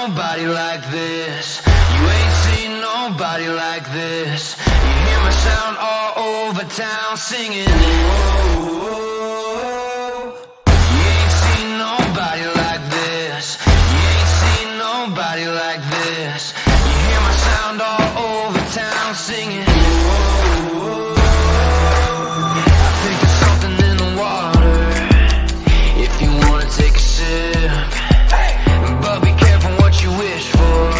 nobody like this. You ain't seen nobody like this. You hear my sound all over town singing. Whoa. You ain't seen nobody like this. You ain't seen nobody like this. You hear my sound all over town singing. Whoa. I think there's something in the water. If you wanna take a sip, but be careful what you wish for.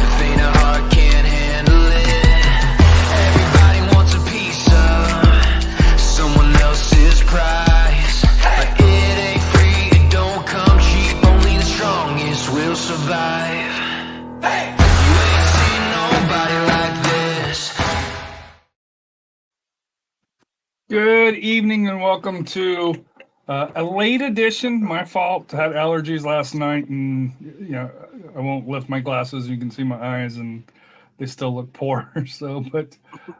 The faint of heart can't handle it. Everybody wants a piece of someone else's prize, but it ain't free, it don't come cheap. Only the strongest will survive. You ain't seen nobody like this. Good evening and welcome to a late edition. My fault. I had allergies last night, and I won't lift my glasses. You can see my eyes, and they still look poor. So, but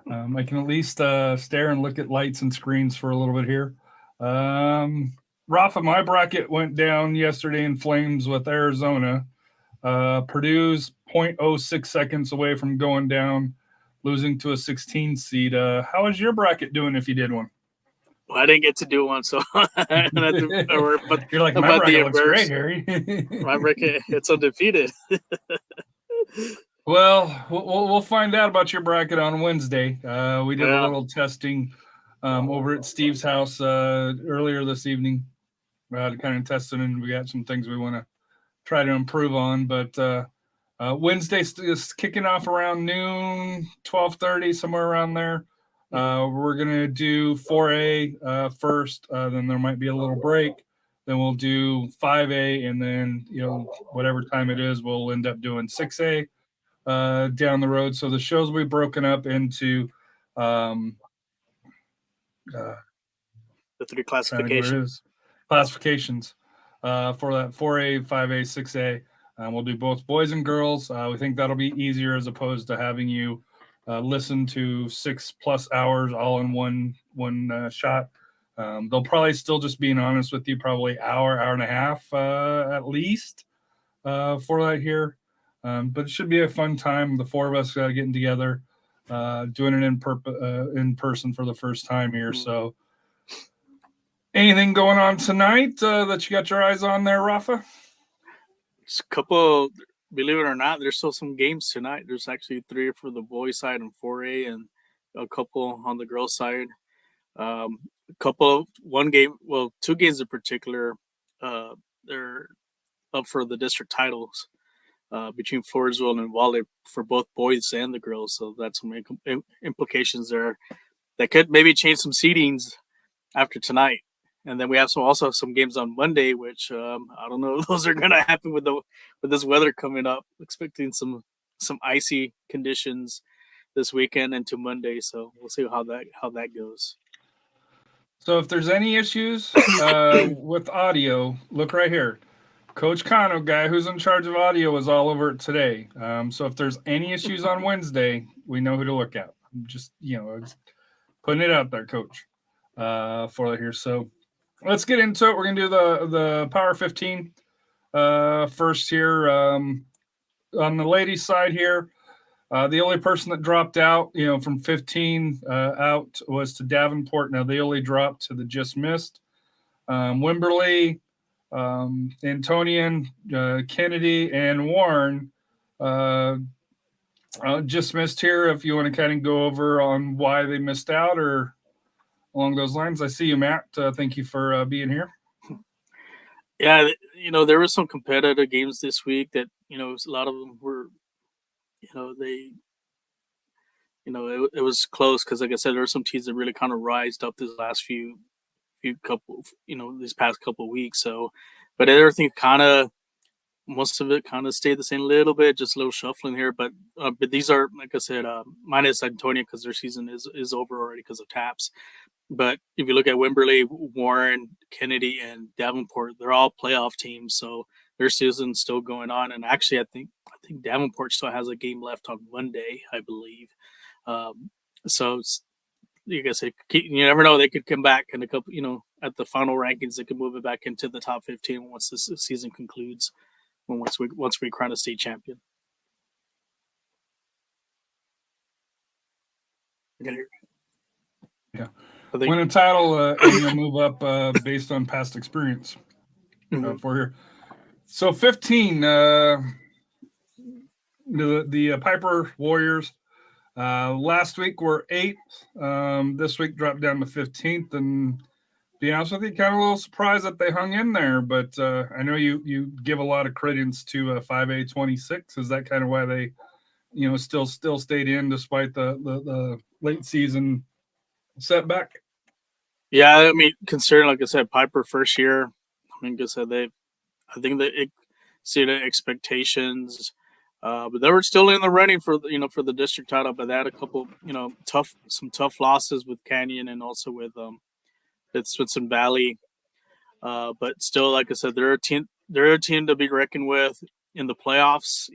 I can at least stare and look at lights and screens for a little bit here. Rafa, my bracket went down yesterday in flames with Arizona. Purdue's 0.06 seconds away from going down, losing to a 16 seed. How is your bracket doing if you did one? Well, I didn't get to do one, so but You're like, my bracket looks great, Harry. My bracket, it's undefeated. Well, we'll find out about your bracket on Wednesday. We did a little testing over at Steve's house earlier this evening. Kind of testing, and we got some things we want to try to improve on. But Wednesday is kicking off around noon, 12:30, somewhere around there. We're going to do 4A first, then there might be a little break. Then we'll do 5A, and then, whatever time it is, we'll end up doing 6A down the road. So the shows will be broken up into the three classifications for that 4A, 5A, 6A. We'll do both boys and girls. We think that'll be easier as opposed to having you listen to 6+ hours all in one shot. They'll probably still, just being honest with you, probably hour and a half at least for that here. But it should be a fun time. The four of us getting together, doing it in person for the first time here. So anything going on tonight that you got your eyes on there, Rafa? Just a couple. Believe it or not, there's still some games tonight. There's actually 3 for the boys side and 4A, and a couple on the girls side. One game, 2 games in particular. They're up for the district titles between Floresville and Wally for both boys and the girls. So that's some implications there that could maybe change some seedings after tonight. And then we have some games on Monday, which I don't know if those are going to happen with this weather coming up. Expecting some icy conditions this weekend into Monday, so we'll see how that goes. So if there's any issues with audio, look right here. Coach Cano, guy who's in charge of audio, is all over it today. So if there's any issues on Wednesday, we know who to look at. I'm just putting it out there, Coach, for it here. So let's get into it. We're going to do the Power 15 first here. On the ladies' side here, the only person that dropped out, from 15 out was to Davenport. Now, they only dropped to the just missed. Wimberley, Antonian, Kennedy, and Warren just missed here. If you want to kind of go over on why they missed out or along those lines. I see you, Matt. Thank you for being here. Yeah, there were some competitive games this week that, a lot of them were, it was close because, like I said, there were some teams that really kind of rised up this last these past couple of weeks. So, but everything most of it kind of stayed the same a little bit, just a little shuffling here. But these are, like I said, minus Antonia because their season is over already because of TAPS. But if you look at Wimberley, Warren, Kennedy, and Davenport, they're all playoff teams, so their season's still going on. And actually, I think Davenport still has a game left on Monday, I believe. So, like I said, you never know. They could come back in a couple, at the final rankings, they could move it back into the top 15 once this season concludes. once we crown a state champion. Yeah. I think, Win a title and you'll move up based on past experience for here. So 15, the Piper Warriors last week were 8th. This week dropped down to 15th. And be honest with you, kind of a little surprised that they hung in there. But I know you give a lot of credence to 5A 26. Is that kind of why they, still stayed in despite the late season setback? Yeah, I mean, considering, like I said, Piper first year, I mean, like I said, I think that it exceeded expectations, but they were still in the running for the district title. But they had a couple, some tough losses with Canyon and also with Swinson Valley. But still, like I said, they're a team. They're a team to be reckoned with in the playoffs.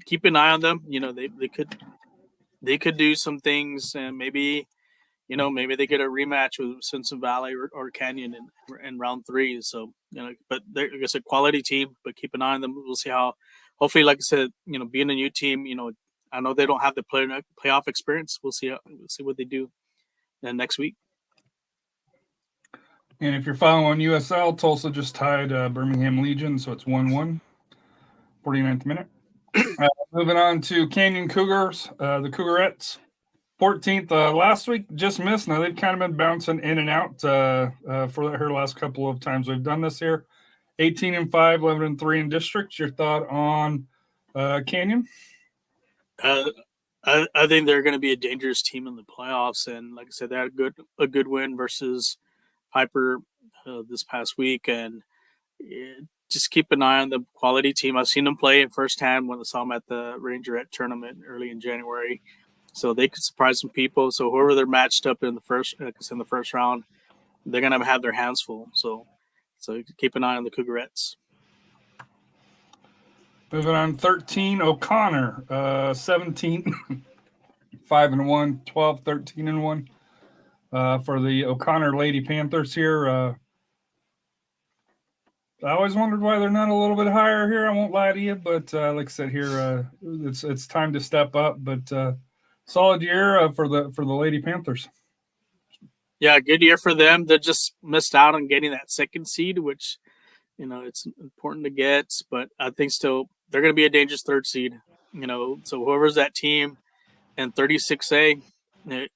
Keep an eye on them. They could do some things, and maybe they get a rematch with Swinson Valley or Canyon in round 3. So, but they're, like I said, quality team, but keep an eye on them. We'll see how, hopefully, like I said, being a new team, I know they don't have the playoff experience. We'll see what they do next week. And if you're following USL, Tulsa just tied Birmingham Legion, so it's 1-1, 49th minute. Moving on to Canyon Cougars, the Cougarettes. 14th last week, just missed. Now they've kind of been bouncing in and out for her last couple of times we've done this here. 18-5, 11-3 in districts. Your thought on Canyon? I think they're going to be a dangerous team in the playoffs, and like I said, they had a good win versus Piper this past week, and just keep an eye on the quality team. I've seen them play in firsthand when I saw them at the Rangerette tournament early in January. So they could surprise some people. So whoever they're matched up in the first round, they're gonna have their hands full. So keep an eye on the Cougarettes. Moving on, 13 O'Connor, 17 5-1, 12 13-1 for the O'Connor Lady Panthers here. I always wondered why they're not a little bit higher here. I won't lie to you, but like I said here, it's time to step up. But solid year for the Lady Panthers. Yeah, good year for them. They just missed out on getting that second seed, which it's important to get. But I think still they're going to be a dangerous third seed. So whoever's that team in 36A,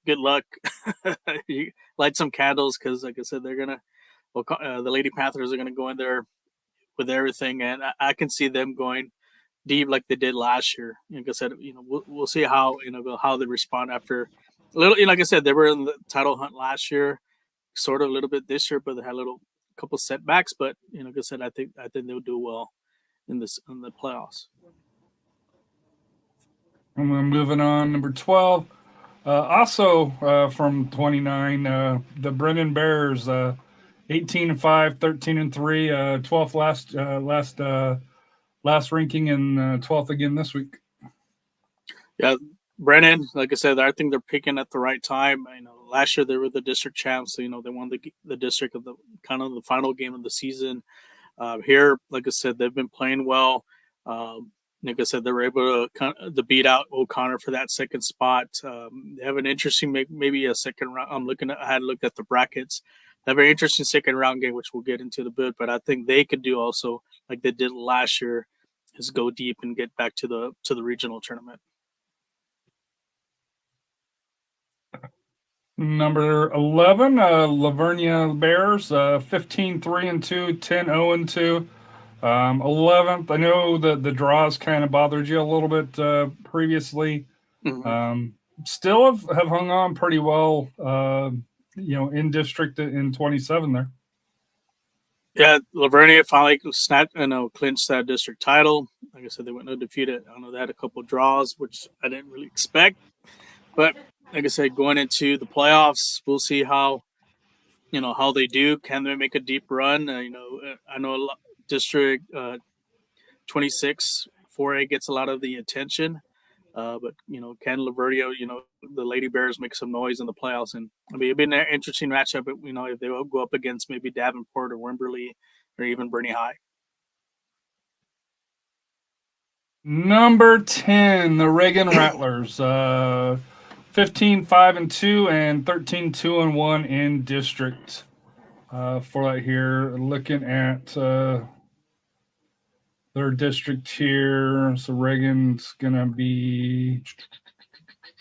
good luck. Light some candles because, like I said, they're gonna. The Lady Panthers are going to go in there with everything, and I can see them going deep like they did last year. Like I said, we'll see how how they respond after a little. Like I said, they were in the title hunt last year, sort of a little bit this year, but they had a couple setbacks. But like I said, I think they'll do well in the playoffs. And we're moving on, number 12. Also from 29, the Brennan Bears, 18-5, 13-3, 12th last ranking, and 12th again this week. Yeah, Brennan, like I said, I think they're picking at the right time. Last year they were the district champs, so they won the district of the kind of the final game of the season. Here, like I said, they've been playing well. Like I said, they were able to beat out O'Connor for that second spot. They have an interesting, maybe a second round. I had looked at the brackets. They have an interesting second round game, which we'll get into the bit. But I think they could do also like they did last year, is go deep and get back to the regional tournament. Number 11, Lavernia Bears, 15-3-2, 10-0-2. 11th. I know the draws kind of bothered you a little bit previously. Mm-hmm. Still have hung on pretty well, in district in 27 there. Yeah, Lavernia finally clinched that district title. Like I said, they went undefeated. I know they had a couple draws, which I didn't really expect. But like I said, going into the playoffs, we'll see how they do. Can they make a deep run? I know District 26 4A gets a lot of the attention, but can Lavernia, the Lady Bears make some noise in the playoffs? And it'd be an interesting matchup. If they will go up against maybe Davenport or Wimberley or even Bernie High. Number 10, the Reagan Rattlers. 15-5-2 and 13-2-1 in district. For that here, looking at their district here. So Reagan's gonna be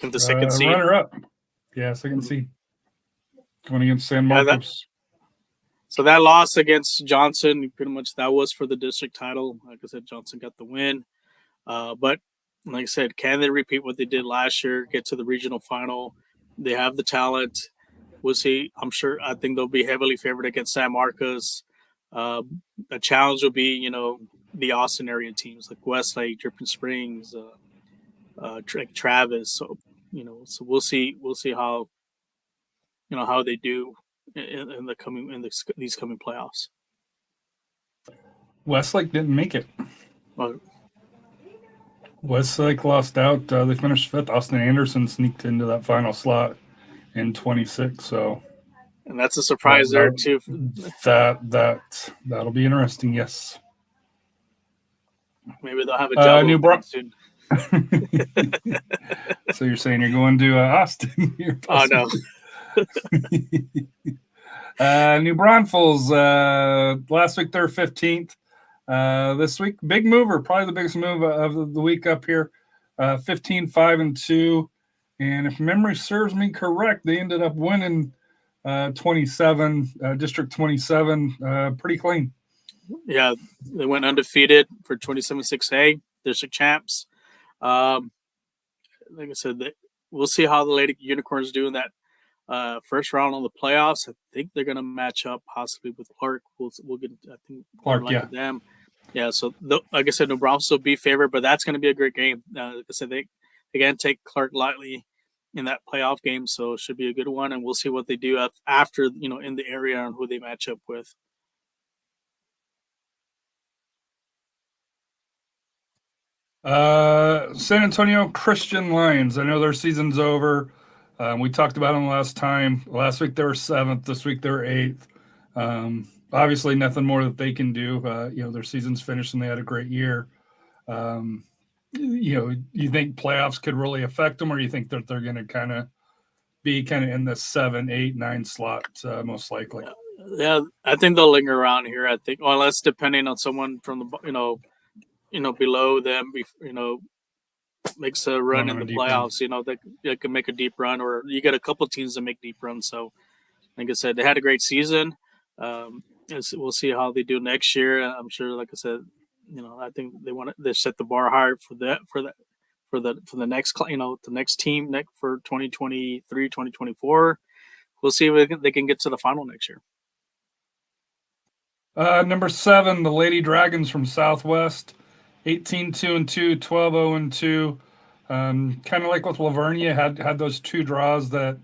in the second seed. runner up. Yeah, second seed. Going against San Yeah, Marcos. So that loss against Johnson, pretty much that was for the district title. Like I said, Johnson got the win. But like I said, can they repeat what they did last year, get to the regional final? They have the talent. We'll see. I think they'll be heavily favored against San Marcos. The challenge will be, the Austin area teams like Westlake, Dripping Springs, Travis. So, so we'll see how, how they do in these coming playoffs. Westlake didn't make it. Well, Westlake lost out. They finished fifth. Austin Anderson sneaked into that final slot in 26. So, and that's a surprise there too. That'll be interesting. Yes. Maybe they'll have a job New soon. So you're saying you're going to Austin? Oh no. New Braunfels. Last week they're 15th. This week, big mover, probably the biggest move of the week up here. 15-5-2, and if memory serves me correct, they ended up winning 27, District 27, pretty clean. Yeah, they went undefeated for 27-6A, district champs. Like I said, we'll see how the Lady Unicorns do in that first round on the playoffs. I think they're going to match up possibly with Clark. We'll get, I think, Clark, yeah. Them. Yeah, so like I said, New Braunfels will be favored, but that's going to be a great game. Like I said, they can't take Clark lightly in that playoff game, so it should be a good one, and we'll see what they do after, in the area and who they match up with. San Antonio Christian Lions. I know their season's over. We talked about them last time. Last week they were 7th. This week they were 8th. Obviously, nothing more that they can do. Their season's finished and they had a great year. You think playoffs could really affect them, or you think that they're going to kind of be in the 7, 8, 9 slot most likely? Yeah, I think they'll linger around here. I think, unless depending on someone from the below them, makes a run in the playoffs. They can make a deep run, or you get a couple teams that make deep runs. So, like I said, they had a great season. We'll see how they do next year. I'm sure, like I said, I think they set the bar higher for the next, the next team for 2023, 2024. We'll see if they can get to the final next year. Number 7, the Lady Dragons from Southwest, 18-2-2, 12-0-2. Kind of like with Lavernia, had those 2 draws that,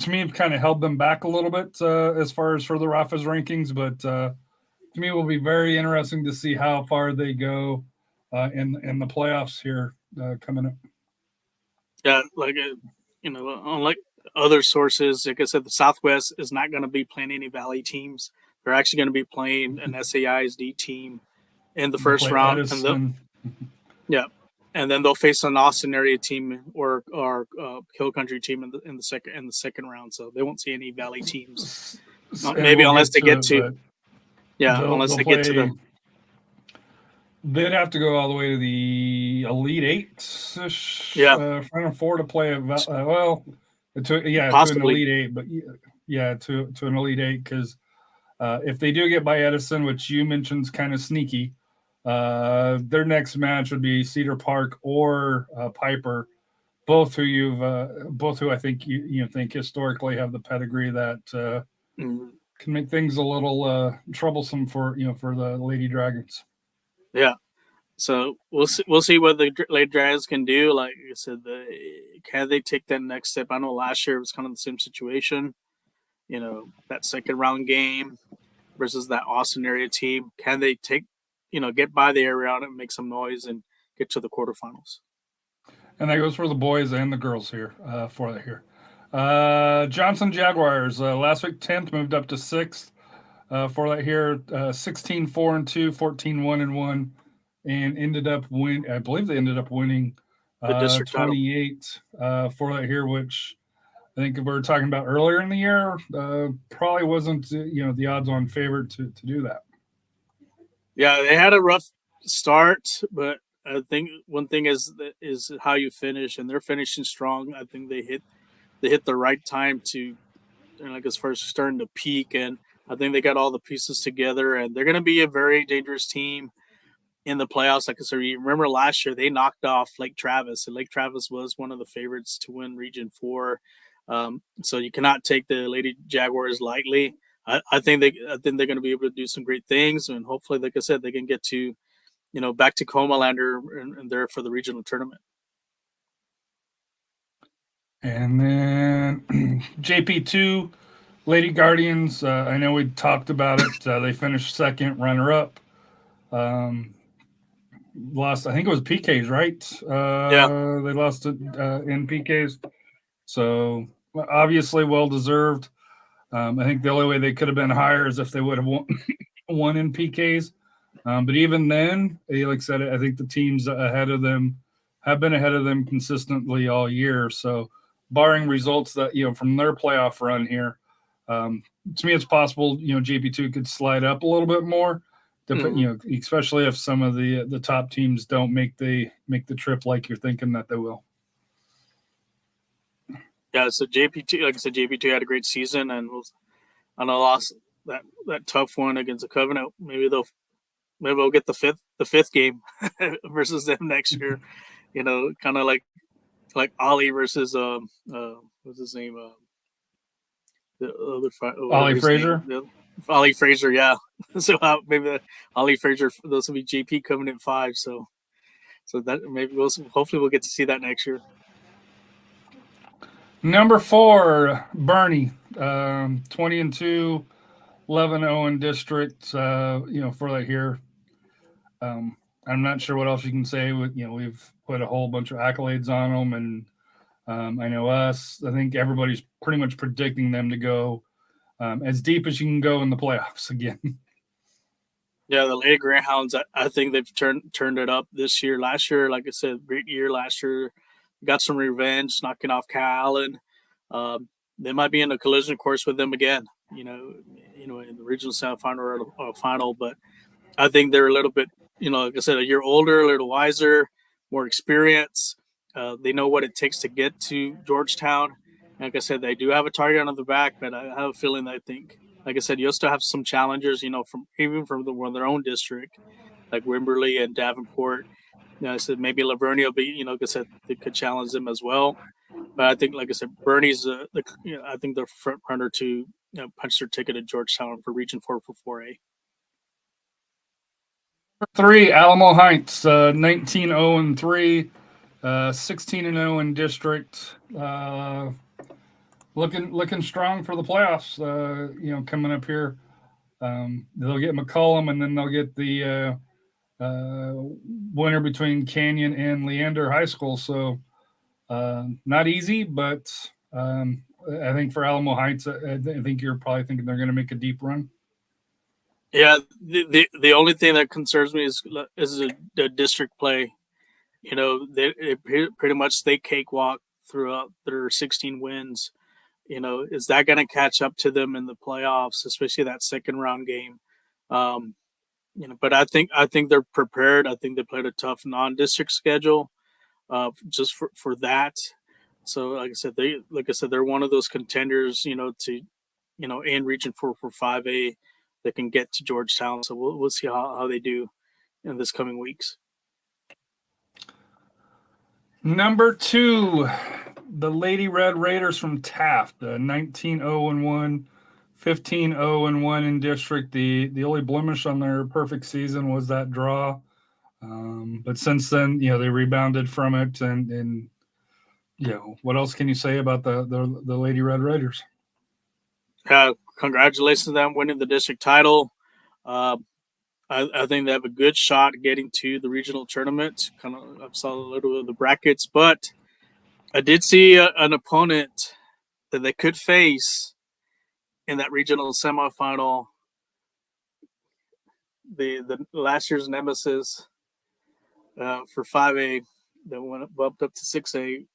to me, kind of held them back a little bit as far as for the Rafa's rankings. But to me, it will be very interesting to see how far they go in the playoffs here coming up. Yeah, unlike other sources, like I said, the Southwest is not going to be playing any Valley teams. They're actually going to be playing an SAISD team in the first round. And then they'll face an Austin area team or Hill Country team in the second round. So they won't see any Valley teams. Unless they get to the. They'd have to go all the way to the Elite Eight, Final Four to play to an Elite Eight, but to an Elite Eight, because if they do get by Edison, which you mentioned is kind of sneaky, their next match would be Cedar Park or Piper, both who I think you think historically have the pedigree that can make things a little troublesome for the Lady Dragons. Yeah, so we'll see what the Lady Dragons can do. Like I said, can they take that next step? I know last year it was kind of the same situation. That second round game versus that Austin area team. Can they get by the area round and make some noise and get to the quarterfinals? And that goes for the boys and the girls here for that here. Johnson Jaguars last week 10th, moved up to 6th for that here. 16-4-2, 14-1-1. and ended up I believe they ended up winning The district title. 28 for that here, which I think we were talking about earlier in the year. Probably wasn't the odds-on favorite to do that. Yeah, they had a rough start, but I think one thing is how you finish, and they're finishing strong. I think they hit the right time to, like, as far as starting to peak, and I think they got all the pieces together, and they're going to be a very dangerous team in the playoffs. Like I said, you remember last year they knocked off Lake Travis, and Lake Travis was one of the favorites to win Region 4. So you cannot take the Lady Jaguars lightly. I think they're going to be able to do some great things, and hopefully, like I said, they can get to back to Comalander and there for the regional tournament. And then JP2 Lady Guardians. I know we talked about it. They finished second, runner-up. Lost, I think it was PKs, right? Yeah. They lost it in PKs. So obviously well deserved. I think the only way they could have been higher is if they would have won in PKs. But even then, like I said, I think the teams ahead of them have been ahead of them consistently all year. So barring results that, from their playoff run here, to me, it's possible, JP2 could slide up a little bit more. Especially if some of the top teams don't make the trip like you're thinking that they will. Yeah, so JP2, like I said, JP2 had a great season and lost that tough one against the Covenant. Maybe they'll get the fifth game versus them next year. Kind of like Ollie versus what's his name? The other Ollie Fraser. Ollie Fraser, yeah. So maybe Ollie Fraser, those will be JP coming in 5. So that maybe hopefully we'll get to see that next year. Number 4, Bernie, 20-2, 11-0 in district. For that here. I'm not sure what else you can say. We've put a whole bunch of accolades on them, and I know us. I think everybody's pretty much predicting them to go as deep as you can go in the playoffs again. Yeah, the Lady Greyhounds, I think they've turned it up this year. Last year, like I said, great year last year. Got some revenge, knocking off Cal Allen. They might be in a collision course with them again, in the regional semifinal or final. But I think they're a little bit, like I said, a year older, a little wiser, more experience. They know what it takes to get to Georgetown. Like I said, they do have a target on the back, but I have a feeling that I think, like I said, you'll still have some challengers, from their own district, like Wimberley and Davenport. I said maybe Lavernia will be, like I said, they could challenge them as well. But I think, like I said, Bernie's I think the front runner to punch their ticket at Georgetown for Region 4 for 4A. 3, Alamo Heights, 19-0-3, 16-0 in district. Looking strong for the playoffs. Coming up here, they'll get McCollum, and then they'll get the winner between Canyon and Leander High School. So not easy, but I think for Alamo Heights, I think you're probably thinking they're going to make a deep run. Yeah, the only thing that concerns me is the district play. They pretty much they cakewalk throughout their 16 wins. Is that going to catch up to them in the playoffs, especially that second round game? But I think they're prepared. I think they played a tough non-district schedule, just for that. So, like I said, they're one of those contenders, to, in Region 4 for 5A that can get to Georgetown. So we'll see how they do in this coming weeks. Number 2, the Lady Red Raiders from Taft, 19-0-1, 15-0-1 in district. The only blemish on their perfect season was that draw. But since then, they rebounded from it. And what else can you say about the Lady Red Raiders? Congratulations to them winning the district title. I think they have a good shot getting to the regional tournament. I saw a little of the brackets, but I did see an opponent that they could face in that regional semifinal. The last year's nemesis, for 5A that went bumped up to 6A.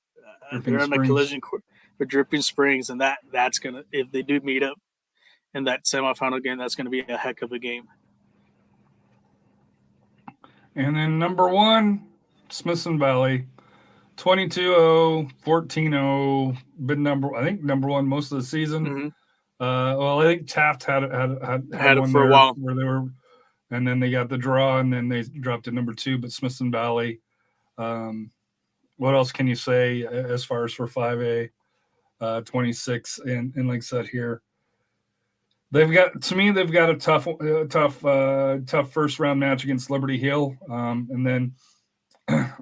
They're on a Springs. collision with Dripping Springs, and that's gonna, if they do meet up in that semifinal game, that's gonna be a heck of a game. And then number 1, Smithson Valley, 22-0, 14-0, been number 1 most of the season. Mm-hmm. Well, I think Taft had it one for there a while, where they were, and then they got the draw, and then they dropped to number 2. But Smithson Valley, what else can you say as far as for 5A, 26, and like I said here, they've got a tough first round match against Liberty Hill, and then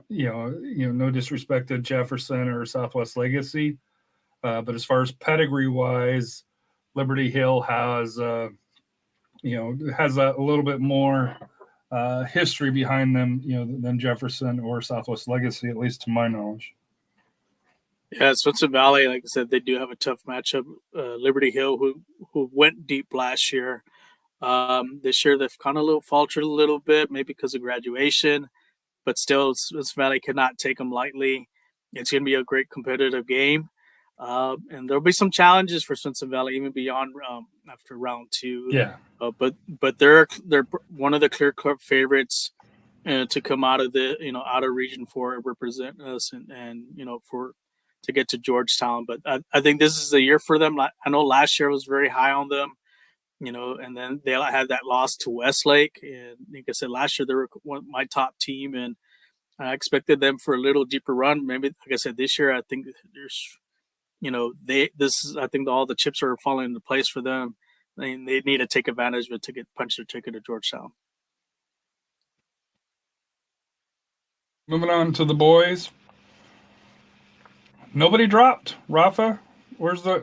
no disrespect to Jefferson or Southwest Legacy, but as far as pedigree wise, Liberty Hill has a little bit more history behind them, than Jefferson or Southwest Legacy, at least to my knowledge. Yeah, Smithson Valley, like I said, they do have a tough matchup. Liberty Hill, who went deep last year, this year they've kind of faltered a little bit, maybe because of graduation, but still, Smithson Valley cannot take them lightly. It's going to be a great competitive game, and there'll be some challenges for Smithson Valley even beyond after round 2. Yeah, but they're one of the clear cut favorites to come out of the out of Region 4 represent us and to get to Georgetown. But I think this is the year for them. I know last year was very high on them, and then they had that loss to Westlake. And like I said, last year they were my top team, and I expected them for a little deeper run. Maybe, like I said, this year I think there's, I think all the chips are falling into place for them. They need to take advantage of it to punch their ticket to Georgetown. Moving on to the boys. Nobody dropped. Rafa, where's the,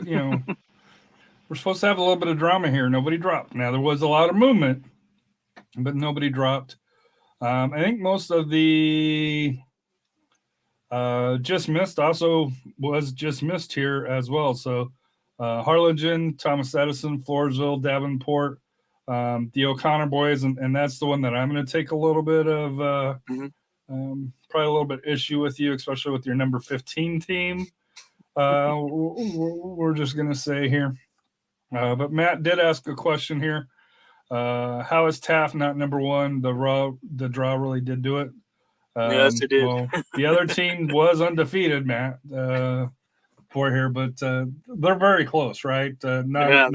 we're supposed to have a little bit of drama here. Nobody dropped. Now, there was a lot of movement, but nobody dropped. I think most of the just missed also was just missed here as well. So Harlingen, Thomas Edison, Floresville, Davenport, the O'Connor boys, and that's the one that I'm going to take a little bit of probably a little bit issue with you, especially with your number 15 team. We're just going to say here. But Matt did ask a question here. How is Taft not number 1? The draw really did do it. Yes, it did. Well, the other team was undefeated, Matt, for here, but they're very close, right? Not a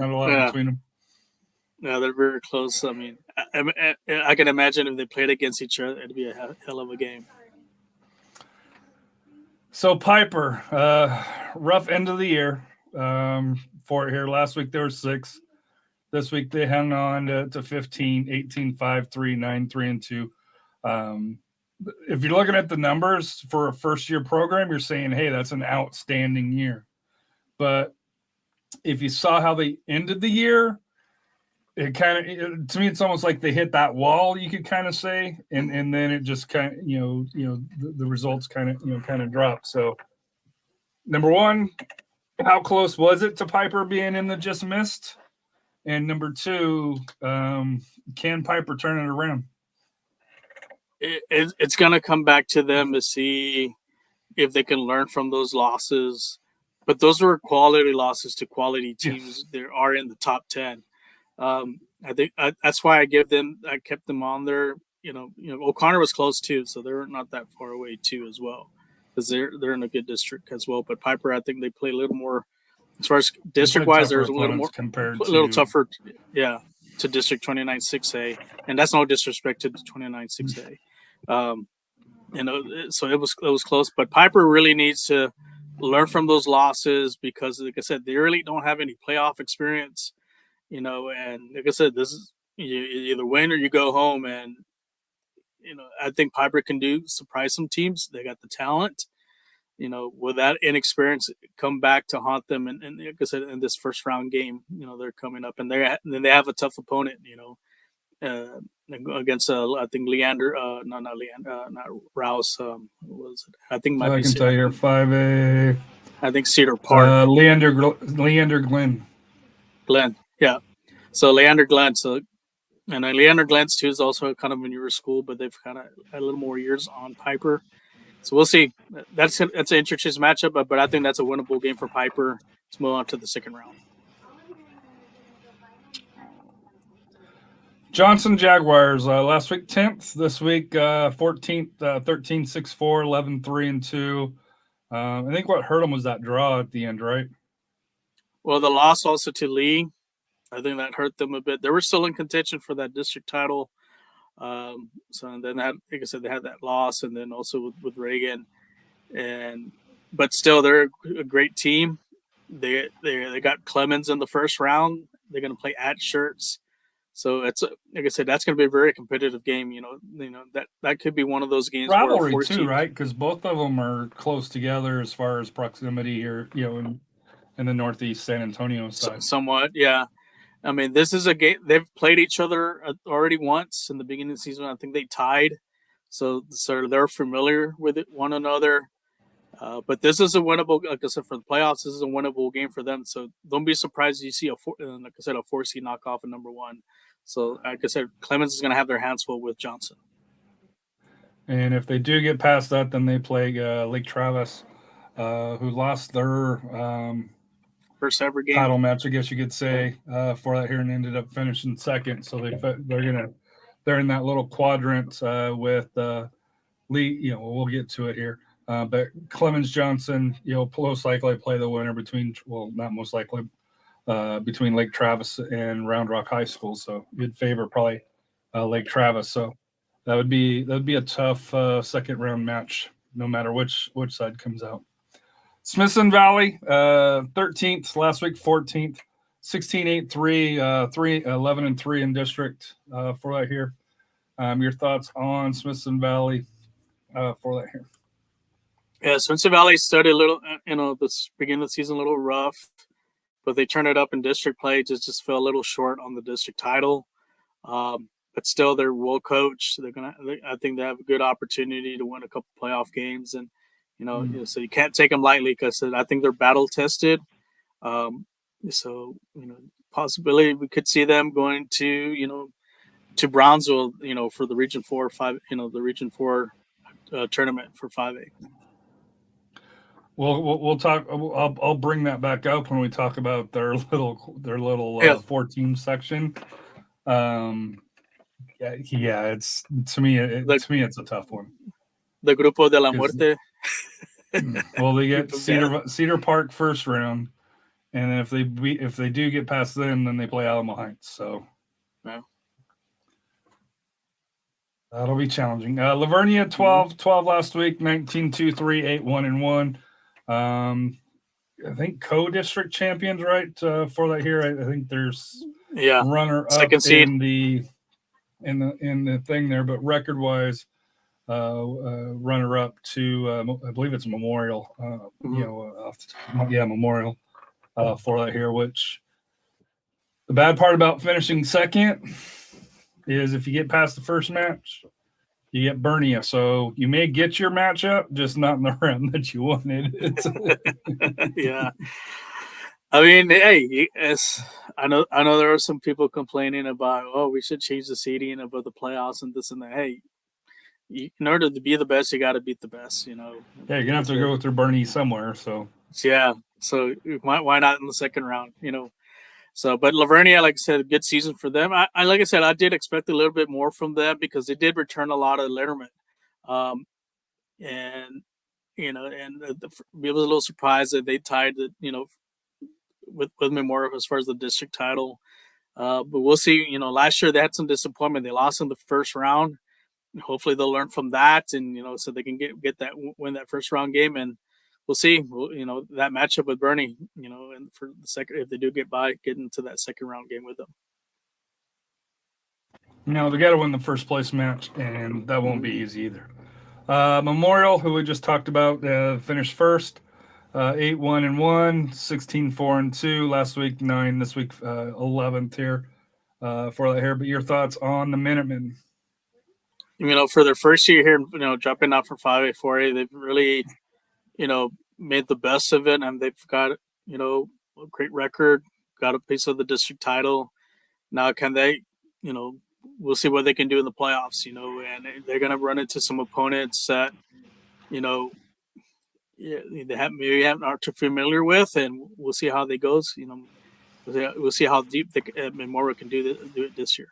lot between them. Yeah, they're very close. I mean, I can imagine if they played against each other, it'd be a hell of a game. So Piper, rough end of the year for it here. Last week they were 6. This week they hung on to 15, 18, 5, 3, 9, 3, and 2. If you're looking at the numbers for a first-year program, you're saying, hey, that's an outstanding year. But if you saw how they ended the year, it kind of, to me, it's almost like they hit that wall, you could kind of say, and then it just kind of, the results kind of dropped. So, number 1, how close was it to Piper being in the just missed? And number 2, can Piper turn it around? It's going to come back to them to see if they can learn from those losses. But those were quality losses to quality teams. Yes. They are in the top 10. I think that's why I kept them on there. O'Connor was close too, so they're not that far away too as well, because they're in a good district as well. But Piper, I think they play a little more, as far as district wise, there's a little more tougher, to District 29 6A, and that's no disrespect to the 29 6A. So it was close, but Piper really needs to learn from those losses, because, like I said, they really don't have any playoff experience. And like I said, this is, you either win or you go home. And, I think Piper can surprise some teams. They got the talent, with that inexperience come back to haunt them. And like I said, in this first round game, they're coming up, and then they have a tough opponent, against, I think Leander, not Rouse. What was it? I think I can tell you 5A. I think Cedar Park. Leander Glenn. Yeah. So Leander Glenn. So And Leander Glantz too is also kind of a newer school, but they've kind of had a little more years on Piper. So we'll see. That's an interesting matchup, but I think that's a winnable game for Piper to move on to the second round. Johnson Jaguars, last week 10th, this week 14th, 13-6-4, 11-3 and 2. I think what hurt them was that draw at the end, right? Well, the loss also to Lee, I think that hurt them a bit. They were still in contention for that district title. So then that, like I said, they had that loss, and then also with Reagan, but still they're a great team. They got Clemens in the first round. They're going to play at Shirts. So it's like I said, that's going to be a very competitive game. You know that could be one of those games. Rivalry where too, right? Because both of them are close together as far as proximity here. In the Northeast San Antonio side. Somewhat, yeah. I mean, this is a game they've played each other already once in the beginning of the season. I think they tied, so they're familiar with one another. But this is a winnable, like I said, for the playoffs. This is a winnable game for them. So don't be surprised if you see a 4-seed knockoff at number one. So like I said, Clemens is going to have their hands full with Johnson. And if they do get past that, then they play Lake Travis, who lost their first ever game title match, I guess you could say, for that here, and ended up finishing second. So they're in that little quadrant with Lee. We'll get to it here. But Clemens Johnson, most likely play the winner not most likely, between Lake Travis and Round Rock High School. So you'd favor probably Lake Travis. So that would be a tough second round match, no matter which side comes out. Smithson Valley, 13th, last week 14th, 16-8-3, 11-3 in district for that here. Your thoughts on Smithson Valley for that here? Yeah, Smithson Valley started a little, this beginning of the season a little rough, but they turned it up in district play. Just fell a little short on the district title. But still, they're well coached. I think they have a good opportunity to win a couple playoff games, and so you can't take them lightly because I think they're battle tested. So possibility we could see them going to Brownsville, for the Region 4 or 5, the Region 4 tournament for 5A. We'll talk. I'll bring that back up when we talk about their little 4-team section. It's to me it's a tough one. The Grupo de la Muerte. Well, they get Cedar Park first round, and then if they do get past them, then they play Alamo Heights. So that'll be challenging. Lavernia 12 last week, 19-2-3, 8-1-1. I think co-district champions, right? For that here, I think there's runner up second seed in the thing there, but record wise, runner up to I believe it's Memorial. Memorial for that here. Which the bad part about finishing second is if you get past the first match, you get Bernia. So you may get your matchup, just not in the round that you wanted. Yeah. I mean, hey, I know there are some people complaining about, we should change the seeding about the playoffs and this and that. Hey, in order to be the best, you got to beat the best, Yeah, you're going to have to go with your Bernie somewhere. So, yeah. So why not in the second round, So, but Lavernia, like I said, a good season for them. Like I said, I did expect a little bit more from them because they did return a lot of letterman. And I was a little surprised that they tied it, with Memorial as far as the district title. But we'll see. Last year they had some disappointment. They lost in the first round. Hopefully they'll learn from that, and so they can win that first round game. And we'll see. That matchup with Bernie. And for the second, if they do get into that second round game with them. They got to win the first place match, and that won't be easy either. Memorial, who we just talked about, finished first, 8-1-1, 16-4-2. Last week 9, this week 11th here for that here. But your thoughts on the Minutemen? For their first year here, dropping out from 5A, 4A, they've really, made the best of it, and they've got, a great record, got a piece of the district title. Now, can they, we'll see what they can do in the playoffs. And they're going to run into some opponents that they aren't too familiar with, and we'll see how they goes. We'll see how deep Memorial can do it this year.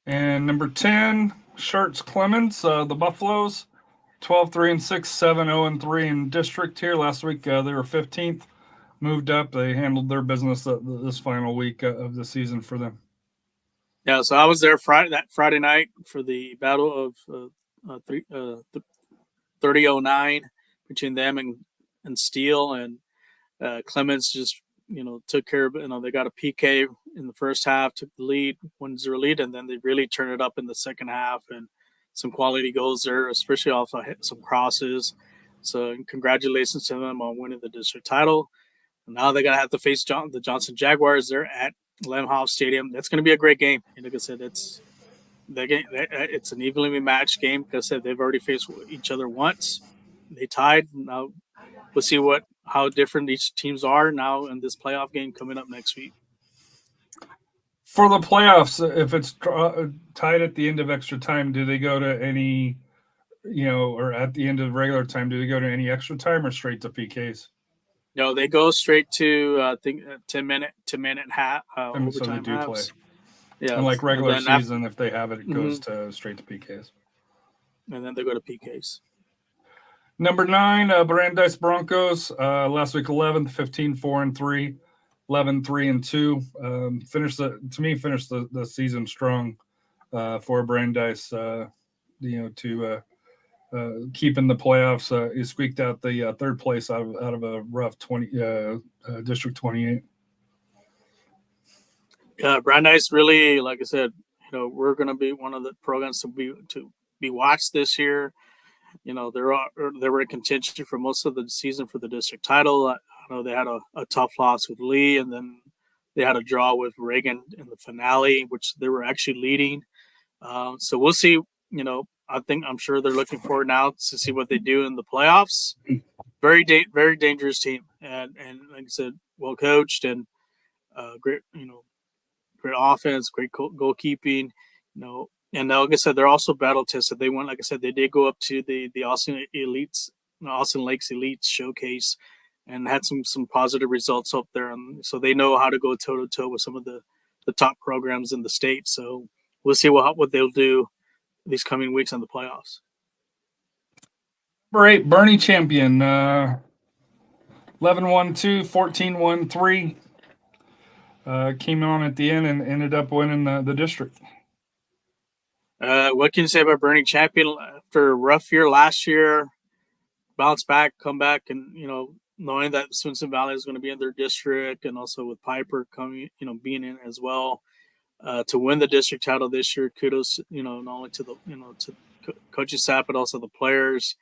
And number 10, Sharks Clemens, the Buffaloes, 12-3-6, 7-0-3 in district here. Last week they were 15th, moved up. They handled their business this final week of the season for them. Yeah, so I was there Friday night for the battle of 30-09 between them and Steele, and Clemens just took care of it. They got a PK in the first half, took the lead, 1-0 lead, and then they really turned it up in the second half, and some quality goals there, especially off some crosses. So congratulations to them on winning the district title. And now they're gonna have to face the Johnson Jaguars. They're at Lemhoff Stadium. That's gonna be a great game. And like I said, it's an evenly matched game. Like I said, they've already faced each other once. They tied. Now we'll see how different each teams are now in this playoff game coming up next week. For the playoffs, if it's tied at the end of extra time, do they go to any, or at the end of regular time, do they go to any extra time or straight to PKs? No, they go straight to I think 10-minute half overtime. So they do play. Yeah, and like regular season, if they have it, it goes to straight to PKs. And then they go to PKs. Number 9, Brandeis Broncos. Last week 11th, 15-4-3, 11-3-2. Finished the season strong for Brandeis. To keep in the playoffs. He squeaked out the third place out of a rough District 28. Brandeis really, like I said, we're going to be one of the programs to be watched this year. They were in contention for most of the season for the district title. I know they had a tough loss with Lee, and then they had a draw with Reagan in the finale, which they were actually leading. So we'll see. I'm sure they're looking forward now to see what they do in the playoffs. Very dangerous team, and like I said, well coached and great offense, great goalkeeping. And like I said, they're also battle tested. They went, like I said, they did go up to the Austin Lakes Elites showcase and had some positive results up there, and so they know how to go toe to toe with some of the top programs in the state. So we'll see what they'll do these coming weeks in the playoffs. Number 8, Bernie Champion, 11-1-2, 14-1-3. Came on at the end and ended up winning the district. What can you say about Bernie Champion? After a rough year last year, bounce back, come back, and knowing that Swinson Valley is going to be in their district, and also with Piper coming, being in as well, to win the district title this year. Kudos, not only to the to coaching staff, but also the players.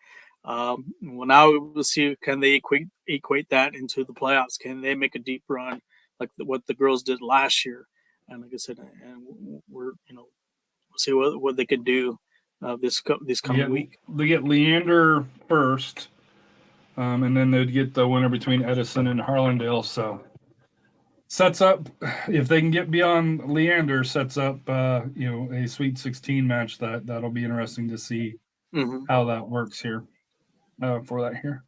Well, now we'll see, can they equate that into the playoffs? Can they make a deep run like what the girls did last year? And like I said, and we'll see what they can do this coming week. They get Leander first, and then they'd get the winner between Edison and Harlandale. So sets up, if they can get beyond Leander, sets up a Sweet 16 match that'll be interesting to see how that works here for that here.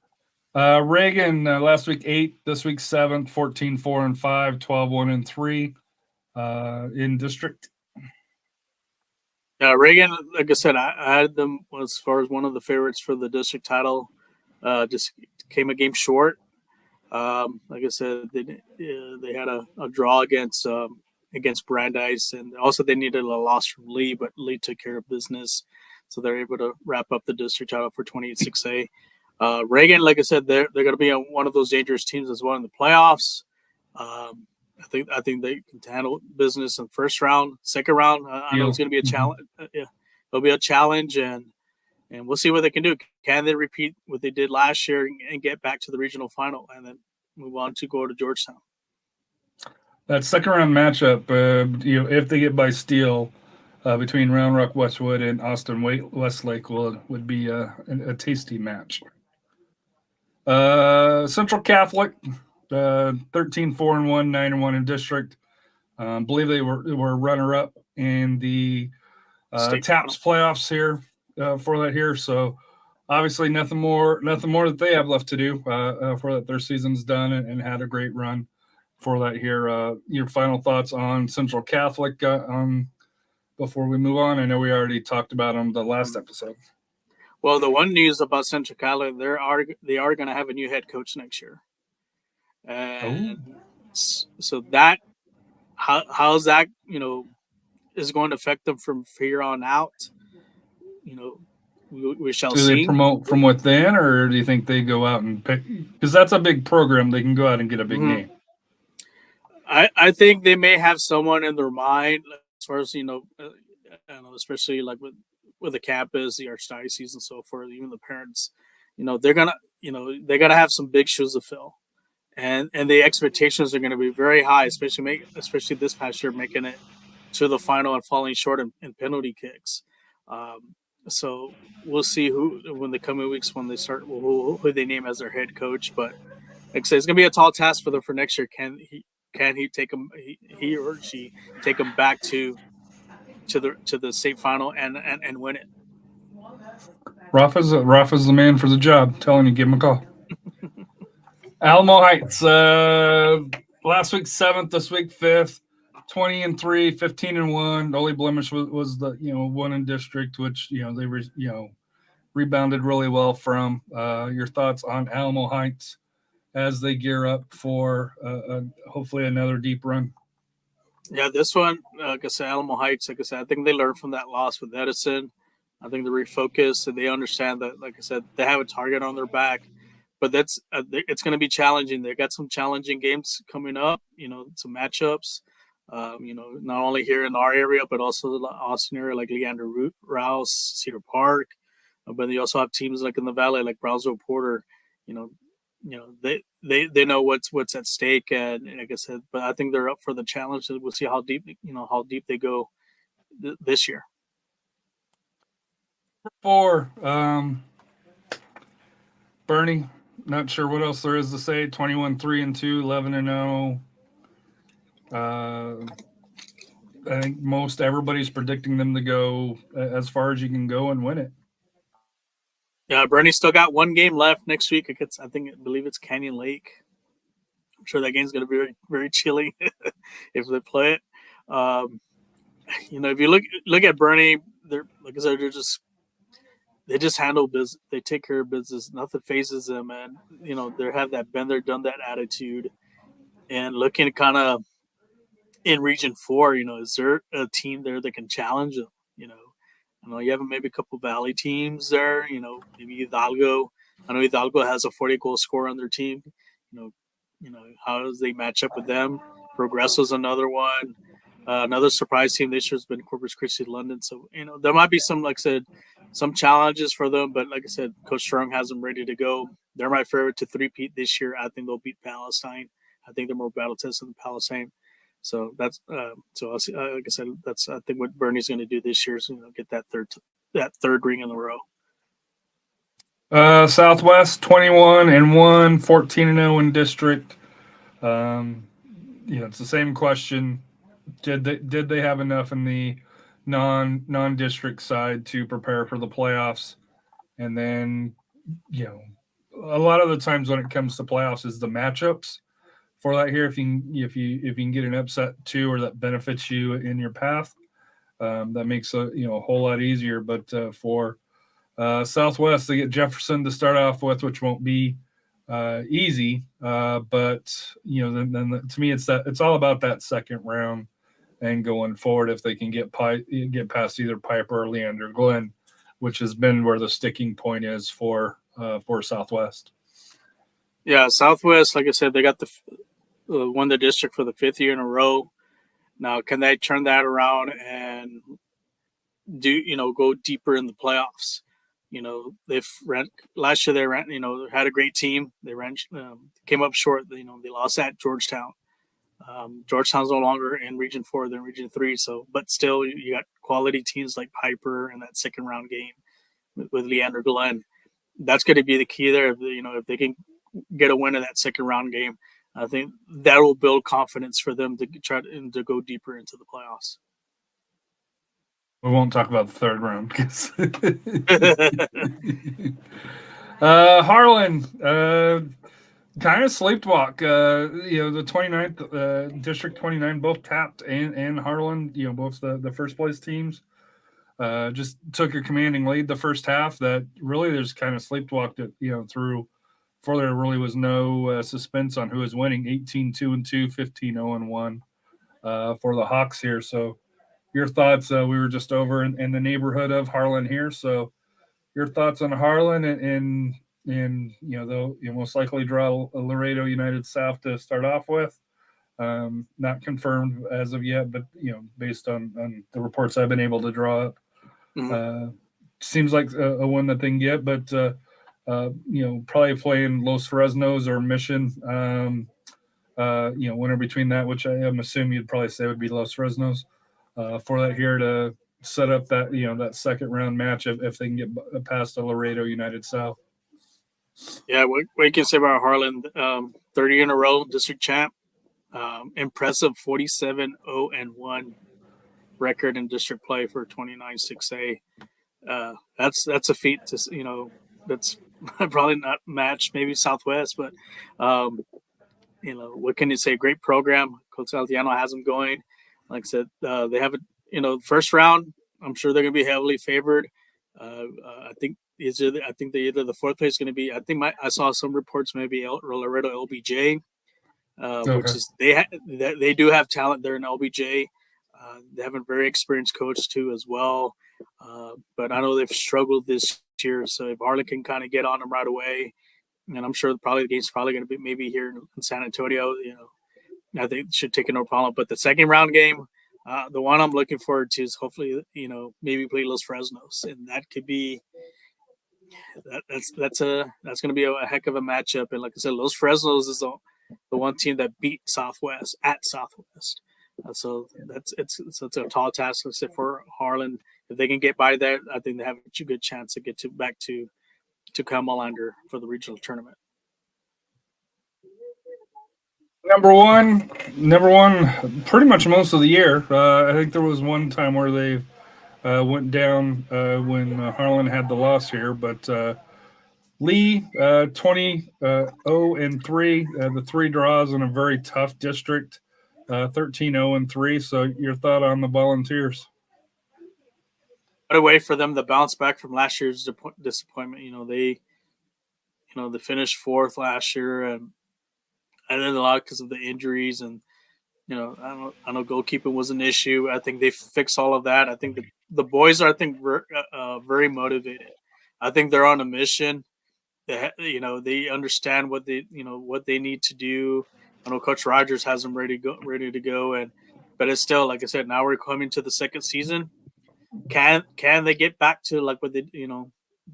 Reagan last week 8th, this week 7th, 14-4-5, 12-1-3 in district. Reagan, like I said, I had them as far as one of the favorites for the district title. Just came a game short. Like I said, they had a draw against Brandeis, and also they needed a loss from Lee, but Lee took care of business, so they're able to wrap up the district title for 28-6A. Reagan, like I said, they're going to be one of those dangerous teams as well in the playoffs. I think they can handle business in first round, second round. I know it's going to be a challenge. It'll be a challenge, and we'll see what they can do. Can they repeat what they did last year and get back to the regional final, and then move on to go to Georgetown? That second round matchup, if they get by Steele, between Round Rock Westwood and Austin Westlake, would be a tasty match. Central Catholic, 13-4-1, 9-1 in district. believe they were runner up in the State TAPS playoffs here for that here. So obviously nothing more that they have left to do for that. Their season's done and had a great run for that here. Your final thoughts on Central Catholic before we move on? I know we already talked about them the last episode. Well, the one news about Central Catholic, they are going to have a new head coach next year, and so that how's that is going to affect them from here on out. We shall Do see. they promote from within, or do you think they go out and pick? Because that's a big program. They can go out and get a big name. I think they may have someone in their mind as far as especially like with the campus, the archdiocese, and so forth. Even the parents, they're gonna have some big shoes to fill, and the expectations are going to be very high, especially this past year making it to the final and falling short in penalty kicks. So we'll see when the coming weeks when they start who they name as their head coach. But like I said, it's going to be a tall task for them for next year. Can he take them? He or she take them back to the state final and win it? Rafa's the man for the job. I'm telling you, give him a call. Alamo Heights, last week 7th, this week 5th, 20-3, 15-1. The only blemish was the one in district, which they were rebounded really well from. Your thoughts on Alamo Heights as they gear up for hopefully another deep run? Yeah, this one, like I said, Alamo Heights. Like I said, I think they learned from that loss with Edison. I think they refocused and they understand that, like I said, they have a target on their back. But it's going to be challenging. They got some challenging games coming up. Some matchups. Not only here in our area, but also the Austin area, like Leander Rouse, Cedar Park. But they also have teams like in the Valley, like Brownsville Porter. They know what's at stake, and like I said, but I think they're up for the challenge. We'll see how deep they go this year. 4, Bernie. Not sure what else there is to say. 21-3-2, 11-0. I think most everybody's predicting them to go as far as you can go and win it. Yeah, Bernie's still got one game left next week against, I believe it's Canyon Lake. I'm sure that game's going to be very, very chilly if they play it. If you look at Bernie, they're like I said, they just handle business. They take care of business. Nothing phases them, and they have that been there, done that attitude. And looking kind of in Region 4, is there a team there that can challenge them? I know you have maybe a couple Valley teams there. Maybe Hidalgo. I know Hidalgo has a 40-goal scorer on their team. How does they match up with them? Progresso's another one. Another surprise team this year has been Corpus Christi London. So there might be some, like I said, some challenges for them. But like I said, Coach Strong has them ready to go. They're my favorite to three-peat this year. I think they'll beat Palestine. I think they're more battle tested than Palestine. So that's so like I said, that's I think what Bernie's going to do this year is get that third ring in the row. Southwest 21-1, 14-0 in district. It's the same question. Did they have enough in the non-district side to prepare for the playoffs? And then a lot of the times when it comes to playoffs is the matchups. For that here, if you can get an upset too, or that benefits you in your path, that makes a whole lot easier. But for Southwest, they get Jefferson to start off with, which won't be easy. But then to me, it's all about that second round and going forward. If they can get past either Piper or Leander Glen, which has been where the sticking point is for Southwest. Yeah, Southwest, like I said, they got won the district for the 5th year in a row. Now, can they turn that around and go deeper in the playoffs? Last year they ran, had a great team. They came up short. They lost at Georgetown. Georgetown's no longer in Region 4; they're in Region 3. So, but still, you got quality teams like Piper in that second round game with Leander Glen. That's going to be the key there. If they can get a win in that second round game, I think that will build confidence for them to try to go deeper into the playoffs. We won't talk about the third round because Harlan kind of sleepwalk. The 29th District 29 both tapped and Harlan, both the first place teams just took a commanding lead the first half that really there's kind of sleepwalked it, through before there really was no suspense on who was winning. 18-2-2, 15-0-1 for the Hawks here. So your thoughts, we were just over in the neighborhood of Harlan here. So your thoughts on Harlan and they'll most likely draw Laredo United South to start off with. Not confirmed as of yet, but based on the reports I've been able to draw up, seems like a win that they can get. But probably playing Los Fresnos or Mission. Winner between that, which I am assuming you'd probably say would be Los Fresnos, for that here to set up that that second round match if they can get past the Laredo United South. Yeah, what you can say about Harlan? 30 in a row, district champ. Impressive 47-0-1 record in district play for 29-6A. That's a feat to that's probably not matched maybe Southwest, but what can you say? Great program. Coach Altiano has them going. Like I said, they have first round. I'm sure they're going to be heavily favored. I think either the fourth place is going to be. I saw some reports maybe Laredo LBJ, which is they do have talent there in LBJ. They have a very experienced coach too as well. But I know they've struggled this year. So if Harlan can kind of get on them right away, and I'm sure probably the game's probably going to be maybe here in San Antonio, I think it should take a no problem. But the second round game, the one I'm looking forward to is hopefully, maybe play Los Fresnos. And that could be that's going to be a heck of a matchup. And like I said, Los Fresnos is the one team that beat Southwest at Southwest. So it's a tall task for Harlan. If they can get by that, I think they have a good chance to get back to Kamalander for the regional tournament. Number one, pretty much most of the year. I think there was one time where they went down when Harlan had the loss here, but Lee 20-0-3, the three draws in a very tough district, 13-0-3. So your thought on the Volunteers? What a way for them to bounce back from last year's disappointment. They finished fourth last year, and then a lot because of the injuries, and I know goalkeeping was an issue. I think they fixed all of that. I think the boys are very motivated. I think they're on a mission. They understand what they need to do. I know Coach Rogers has them ready to go, but it's still, like I said, now we're coming to the second season. Can they get back to like what they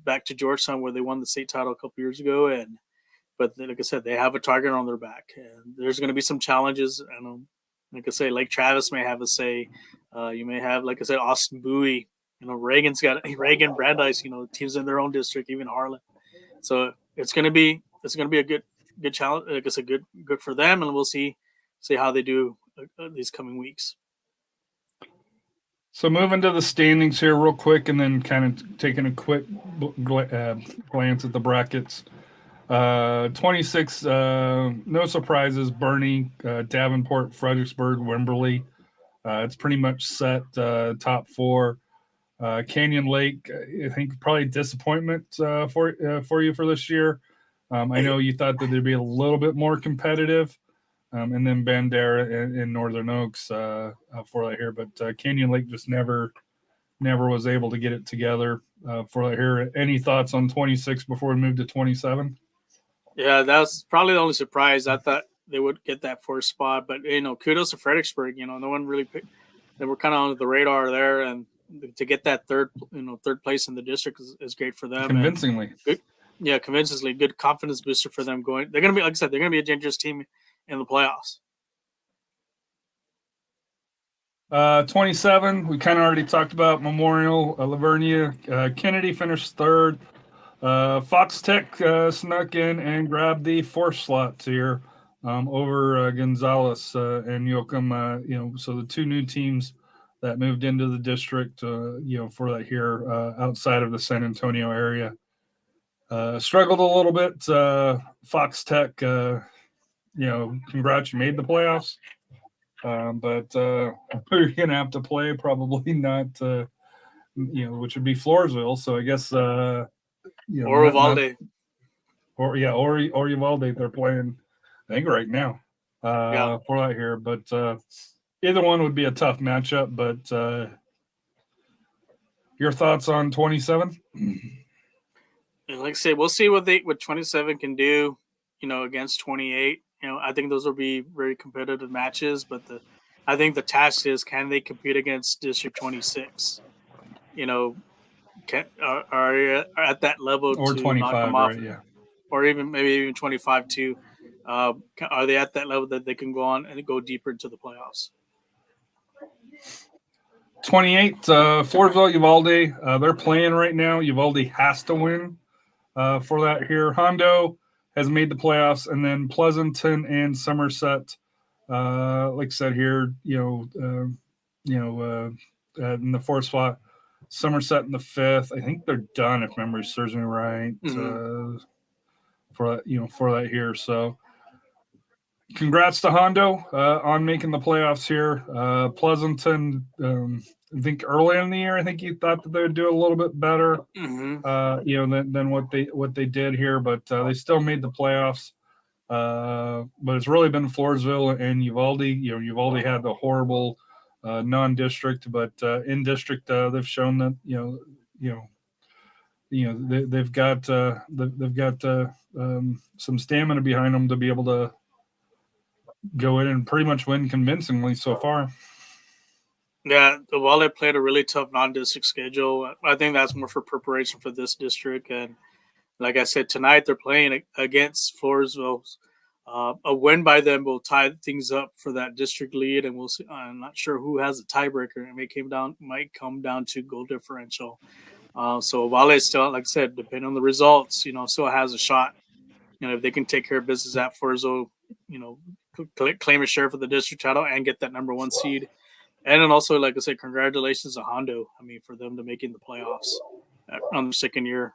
back to Georgetown where they won the state title a couple years ago? But like I said, they have a target on their back, and there's going to be some challenges. Like I say, Lake Travis may have a say. You may have, like I said, Austin Bowie. Reagan Brandeis. Teams in their own district, even Harlan. So it's going to be a good challenge. Like I said, good for them, and we'll see how they do these coming weeks. So moving to the standings here real quick, and then kind of taking a quick glance at the brackets. 26, no surprises. Bernie, Davenport, Fredericksburg, Wimberley. It's pretty much set top four. Canyon Lake, I think probably disappointment for you for this year. I know you thought that they'd be a little bit more competitive. And then Bandera in Northern Oaks for that here. But Canyon Lake just never was able to get it together for that here. Any thoughts on 26 before we move to 27? Yeah, that was probably the only surprise. I thought they would get that first spot. But, kudos to Fredericksburg. No one really picked. They were kind of on the radar there. And to get that third place in the district is great for them. Convincingly. Convincingly. Good confidence booster for them going. They're going to be, like I said, they're going to be a dangerous team in the playoffs. 27, we kind of already talked about Memorial, Lavernia. Kennedy finished third. Fox Tech snuck in and grabbed the fourth slot here. over Gonzales and Yoakum. So the two new teams that moved into the district, for that here outside of the San Antonio area. Struggled a little bit. Fox Tech, congrats, you made the playoffs. But you're going to have to play probably not, which would be Floresville. So I guess, or Uvalde. Or Uvalde, they're playing, I think, right now for that here. But either one would be a tough matchup. But your thoughts on 27? And like I said, we'll see what 27 can do, against 28. I think those will be very competitive matches. But I think the task is, can they compete against District 26? Are at that level or to 25, knock them off, right? Yeah. or even 25 too. Are they at that level that they can go on and go deeper into the playoffs? 28, Floresville, Uvalde. They're playing right now. Uvalde has to win for that here. Hondo has made the playoffs, and then Pleasanton and Somerset. Like I said here, in the fourth spot. Somerset in the fifth. I think they're done if memory serves me right. Mm-hmm. For that here. So congrats to Hondo on making the playoffs here. Pleasanton, I think early in the year, I think you thought that they would do a little bit better, Mm-hmm. than what they did here, but they still made the playoffs. But it's really been Floresville and Uvalde. Uvalde had the horrible non-district, but in district they've shown that they've got some stamina behind them to be able to go in and pretty much win convincingly so far. Yeah, Uvalde played a really tough non-district schedule. I think that's more for preparation for this district. And like I said, tonight they're playing against Floresville. A win by them will tie things up for that district lead, and we'll see. I'm not sure who has a tiebreaker. It might come down to goal differential. So Uvalde still, like I said, depending on the results, still has a shot. If they can take care of business at Floresville, claim a share for the district title and get that number one seed. And then also, like I said, congratulations to Hondo. For them to making the playoffs on their second year.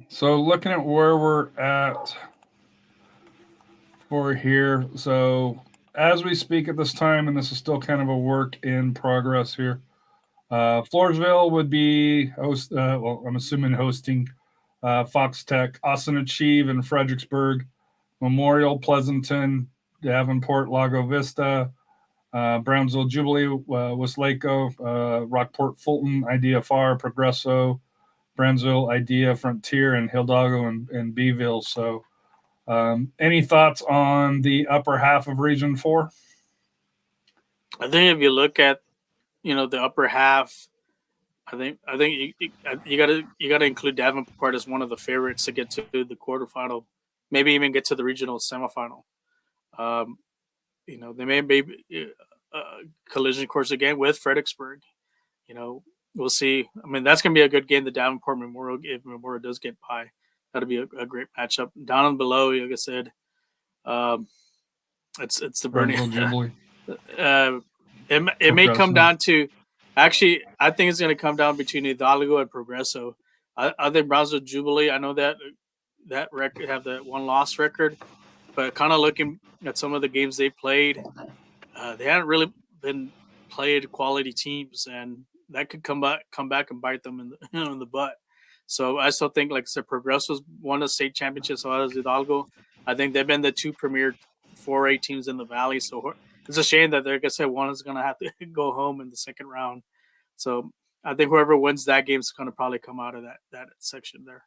So looking at where we're at for here. So as we speak at this time, and this is still kind of a work in progress here, Floresville would be I'm assuming hosting Fox Tech, Austin Achieve in Fredericksburg, Memorial, Pleasanton, Davenport, Lago Vista, Brownsville, Jubilee, Westlako, Rockport, Fulton, IDFR, Progresso, Brownsville, Idea, Frontier, and Hidalgo and Beeville. So any thoughts on the upper half of Region 4? I think if you look at, the upper half, I think you gotta include Davenport as one of the favorites to get to the quarterfinal, maybe even get to the regional semifinal. They may be collision course again with Fredericksburg. We'll see. That's going to be a good game, the Davenport Memorial, if Memorial does get by. That'll be a great matchup. Down and below, like I said, it's the burning. Jubilee. It may come down to, actually, I think it's going to come down between Hidalgo and Progresso. I think Brownsville Jubilee, I know that record have that one loss record, but kind of looking at some of the games they played, they haven't really been played quality teams, and that could come back and bite them in the butt. So I still think, like I said, Progresso's won a state championship, so as Hidalgo. I think they've been the two premier 4A teams in the Valley. So it's a shame that, like I said, one is going to have to go home in the second round. So I think whoever wins that game is going to probably come out of that section there.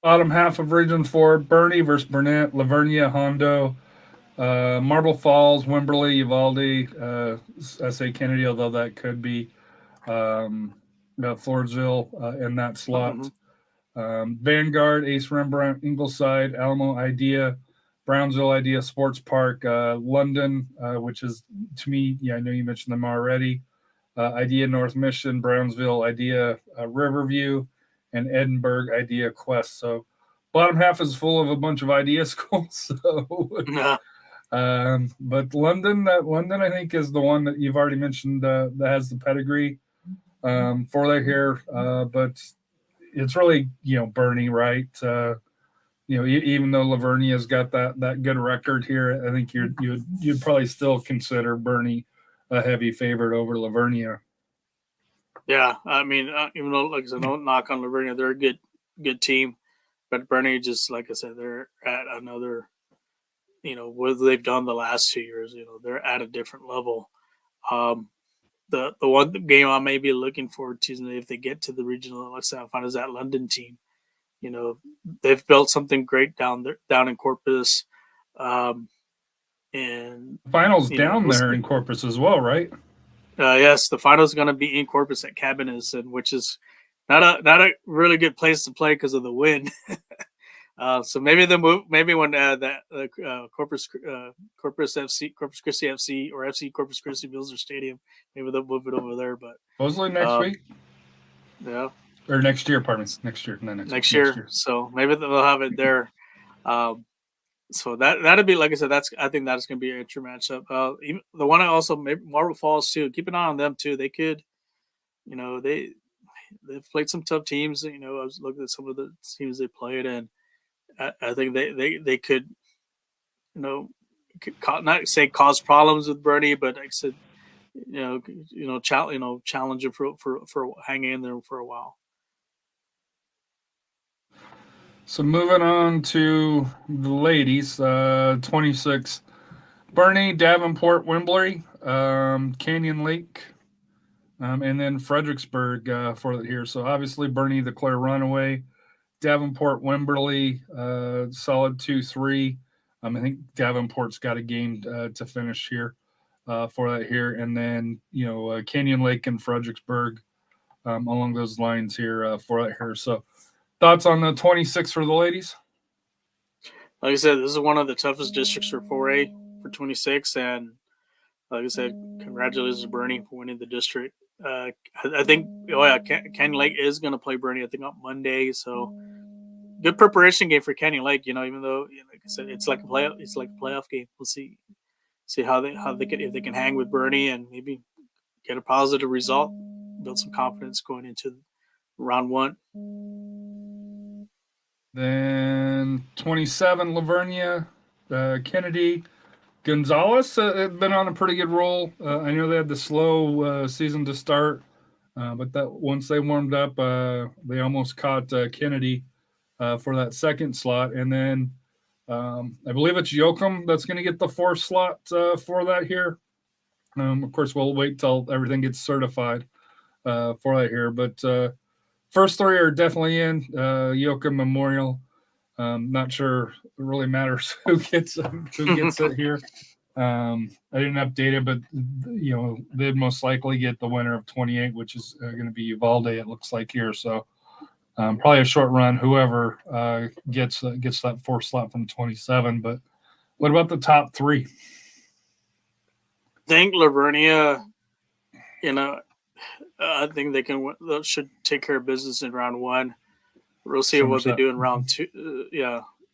Bottom half of Region 4, Bernie versus Burnett, Lavernia, Hondo, Marble Falls, Wimberley, Uvalde, S.A. Kennedy, although that could be Floresville in that slot. Mm-hmm. Vanguard, Ace Rembrandt, Ingleside, Alamo, Idea, Brownsville, Idea Sports Park, London, which is, to me, I know you mentioned them already, Idea North Mission, Brownsville, Idea Riverview, and Edinburgh, Idea Quest. So bottom half is full of a bunch of idea schools. So, Yeah. but London, I think is the one that you've already mentioned that has the pedigree for that here. But it's really Bernie, right? Even though Lavernia's got that good record here, I think you'd probably still consider Bernie a heavy favorite over Lavernia. Yeah, I mean, even though, like I said, don't knock on Lavernia, they're a good team, but Bernie, just like I said, they're at another, what they've done the last 2 years, they're at a different level. The one game I may be looking forward to is if they get to the regional semifinals is that London team. They've built something great down in Corpus, and Finals down we'll there see. in Corpus as well, right? Yes, the finals is going to be in Corpus at Cabanas, and which is not a really good place to play because of the wind. So maybe when Corpus FC, Corpus Christi FC, or FC Corpus Christi builds their stadium, maybe they'll move it over there. But supposedly next week, yeah, or next year. Pardon me, next year, next year. So maybe they'll have it there. So that'd be, like I said, I think that's going to be a true matchup. Even the one I also, maybe Marble Falls too. Keep an eye on them too. They could, they've played some tough teams. I was looking at some of the teams they played, and I think they could, not say cause problems with Bernie, but like I said, challenge him for hanging in there for a while. So moving on to the ladies, 26, Bernie, Davenport, Wembley, Canyon Lake, and then Fredericksburg for it here. So obviously Bernie, the clear runaway, Davenport, Wembley, solid 2-3. I think Davenport's got a game to finish here for that here, and then Canyon Lake and Fredericksburg along those lines here for that here. So thoughts on the 26 for the ladies? Like I said, this is one of the toughest districts for 4A for 26, and like I said, congratulations to Bernie for winning the district. I think Canyon Lake is going to play Bernie, I think, on Monday. So good preparation game for Canyon Lake. Even though, like I said, it's like a playoff game. We'll see how they can, if they can hang with Bernie and maybe get a positive result, build some confidence going into round one. Then 27, Lavernia, Kennedy, Gonzalez had been on a pretty good roll. I know they had the slow season to start, but that once they warmed up, they almost caught Kennedy for that second slot. And then I believe it's Yoakum that's going to get the fourth slot for that here. Of course, we'll wait till everything gets certified for that here. But first three are definitely in. Yoakum Memorial. Not sure it really matters who gets it here. I didn't update it, but they'd most likely get the winner of 28, which is going to be Uvalde. It looks like here. So probably a short run. Whoever gets that fourth slot from 27. But what about the top three? I think Lavernia, I think they should take care of business in round one. We'll see what they do in round two.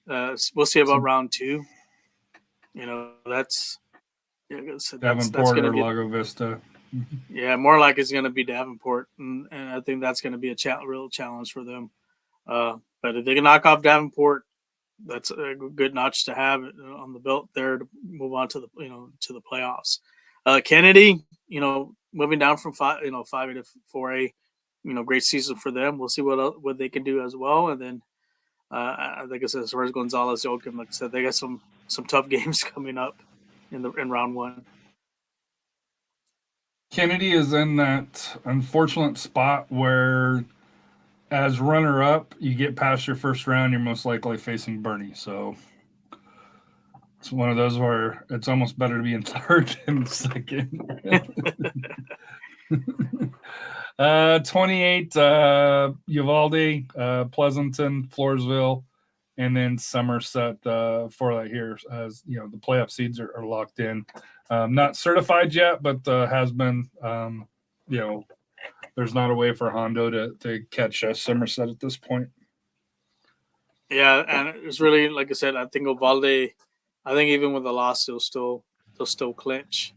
We'll see about round two. That's Davenport or Lago Vista. Yeah, more like it's going to be Davenport, and I think that's going to be a real challenge for them. But if they can knock off Davenport, that's a good notch to have on the belt there to move on to the playoffs. Kennedy, moving down from 5A to 4A, great season for them. We'll see what they can do as well. And then, like I said, as far as Gonzalez, Yoakum, like I said, they got some tough games coming up in round one. Kennedy is in that unfortunate spot where, as runner-up, you get past your first round, you're most likely facing Bernie. So it's one of those where it's almost better to be in third than second. 28, Uvalde, Pleasanton, Floresville, and then Somerset for that here. As the playoff seeds are locked in. Not certified yet, but has been. There's not a way for Hondo to catch Somerset at this point. Yeah, and it's really like I said. I think Uvalde. I think even with the loss, they'll still clinch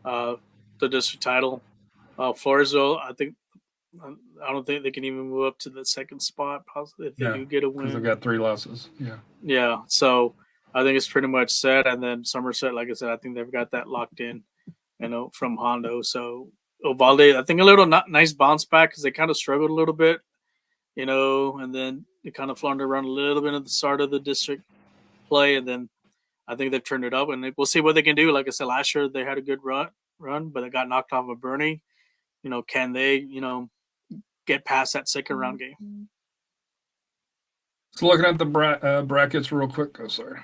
uh, the district title. Floresville, I don't think they can even move up to the second spot possibly if they Yeah, do get a because they've win. got 3 losses. Yeah. Yeah, so I think it's pretty much set. And then Somerset, like I said, I think they've got that locked in, from Hondo. So Uvalde, I think a little nice bounce back because they kind of struggled a little bit, and then they kind of floundered around a little bit at the start of the district play, and then I think they've turned it up, and we'll see what they can do. Like I said, last year they had a good run, but they got knocked off of Bernie. Can they, get past that second round game? So looking at the brackets real quick. Oh, sorry.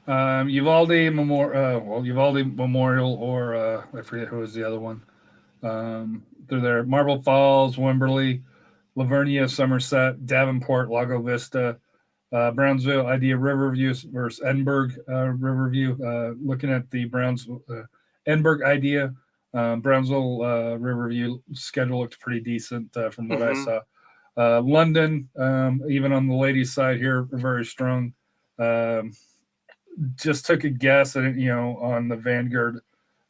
Uvalde Memorial, or I forget who was the other one. They're there. Marble Falls, Wimberley, Lavernia, Somerset, Davenport, Lago Vista, Brownsville, Idea Riverview versus Edinburgh Riverview. Looking at the Edinburgh Idea, Brownsville Riverview schedule looked pretty decent from what I saw. London, even on the ladies' side here, very strong. Just took a guess at on the Vanguard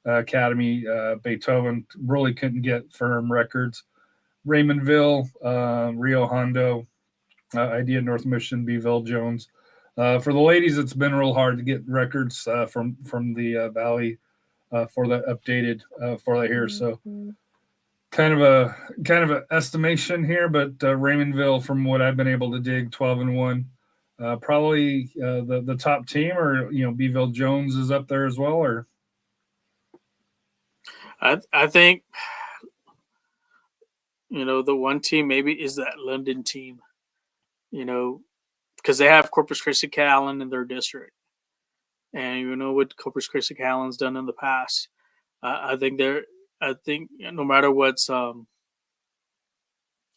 Academy. Beethoven really couldn't get firm records. Raymondville, Rio Hondo, Idea North Mission, Beeville Jones. For the ladies, it's been real hard to get records from the Valley for the updated for that here. So kind of a estimation here, but Raymondville, from what I've been able to dig, 12-1. Probably the top team, or Beeville Jones is up there as well, or I think the one team maybe is that London team. Because they have Corpus Christi Callan in their district, and what Corpus Christi Callan's done in the past. I think no matter what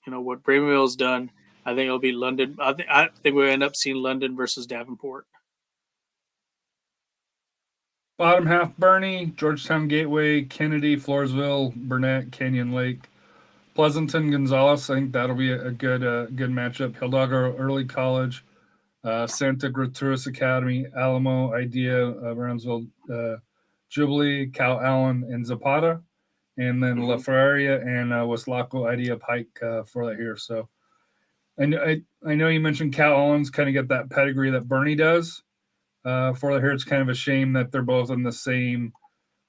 Braymill's done, I think it'll be London. I think we'll end up seeing London versus Davenport. bottom half: Bernie, Georgetown Gateway, Kennedy, Floresville, Burnett, Canyon Lake, Pleasanton, Gonzales. I think that'll be a good matchup. Hidalgo Early College, Santa Gertrudis Academy, Alamo, Idea, Brownsville, Jubilee, Cal Allen, and Zapata, and then La Ferraria and Westlaco Idea Pike for that here. So I know you mentioned Cal Allen's kind of get that pedigree that Bernie does. For that here, it's kind of a shame that they're both on the same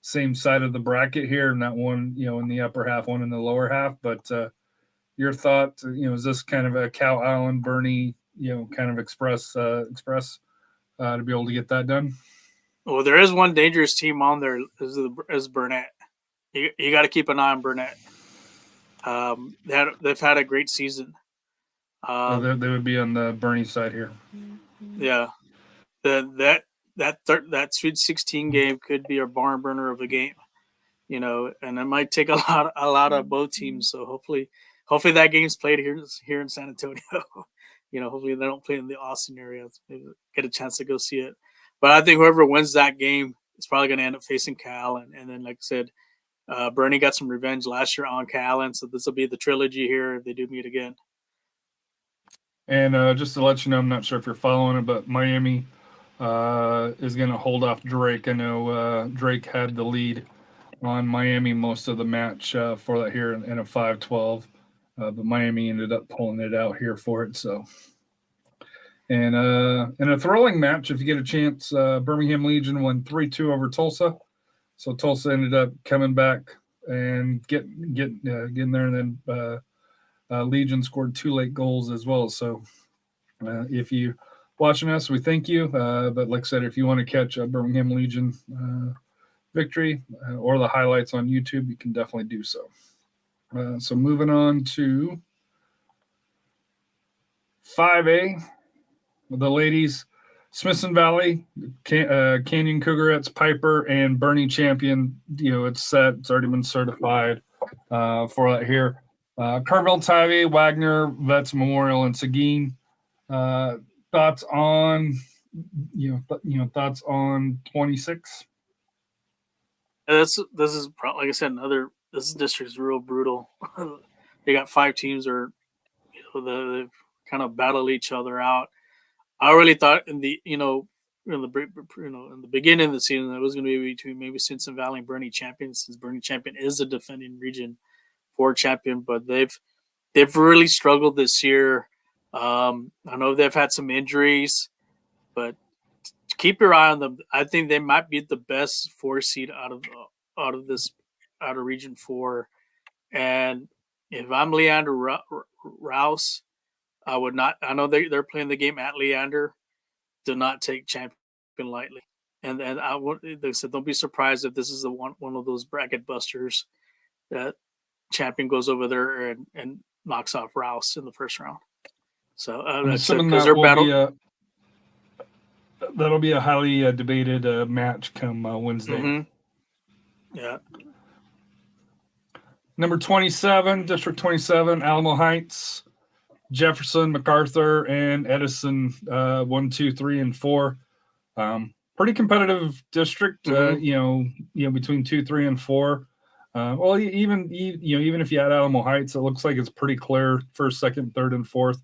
side of the bracket here, not one in the upper half, one in the lower half. But your thought, is this kind of a Cal Allen Bernie, kind of express to be able to get that done? Well, there is one dangerous team on there is Burnett. You got to keep an eye on Burnett. They've had a great season. They would be on the Bernie side here. Yeah, that Sweet 16 game could be a barn burner of a game. And it might take a lot of both teams. So hopefully that game's played here in San Antonio. Hopefully they don't play in the Austin area. Maybe get a chance to go see it. But I think whoever wins that game is probably going to end up facing Cal. And then, like I said, Bernie got some revenge last year on Cal, and so this will be the trilogy here if they do meet again. And just to let you know, I'm not sure if you're following it, but Miami is going to hold off Drake. I know Drake had the lead on Miami most of the match for that here in a 5-12, but Miami ended up pulling it out here for it. So, and in a thrilling match, if you get a chance, Birmingham Legion won 3-2 over Tulsa. So Tulsa ended up coming back and getting there, and then Legion scored 2 late goals as well. So if you watching us, we thank you. But like I said, if you want to catch Birmingham Legion victory or the highlights on YouTube, you can definitely do so. So moving on to 5A, the ladies, Smithson Valley, Canyon Cougarettes, Piper, and Bernie Champion. It's set. It's already been certified for that here. Kerrville, Tivy, Wagner, Vets Memorial, and Seguin. Thoughts on thoughts on 26? This is like I said, this district is real brutal. They got 5 teams, or they've kind of battled each other out. I really thought in the in the beginning of the season it was going to be between maybe Cincinnati Valley and Bernie Champion, since Bernie Champion is the defending Region 4 champion, but they've really struggled this year. I know they've had some injuries, but keep your eye on them. I think they might be the best 4 seed out of Region 4. And if I'm Leander Rouse, I would not. I know they're playing the game at Leander. Do not take champion lightly. And I would. They said don't be surprised if this is one of those bracket busters that champion goes over there and knocks off Rouse in the first round. So I'm that's it, assuming because that they're will battle. be that'll be a highly debated match come Wednesday. Mm-hmm. Yeah. Number 27, District 27, Alamo Heights, Jefferson, MacArthur, and Edison, 1, 2, 3, and 4. Pretty competitive district, between 2, 3, and 4. Well, even if you add Alamo Heights, it looks like it's pretty clear first, second, third, and fourth.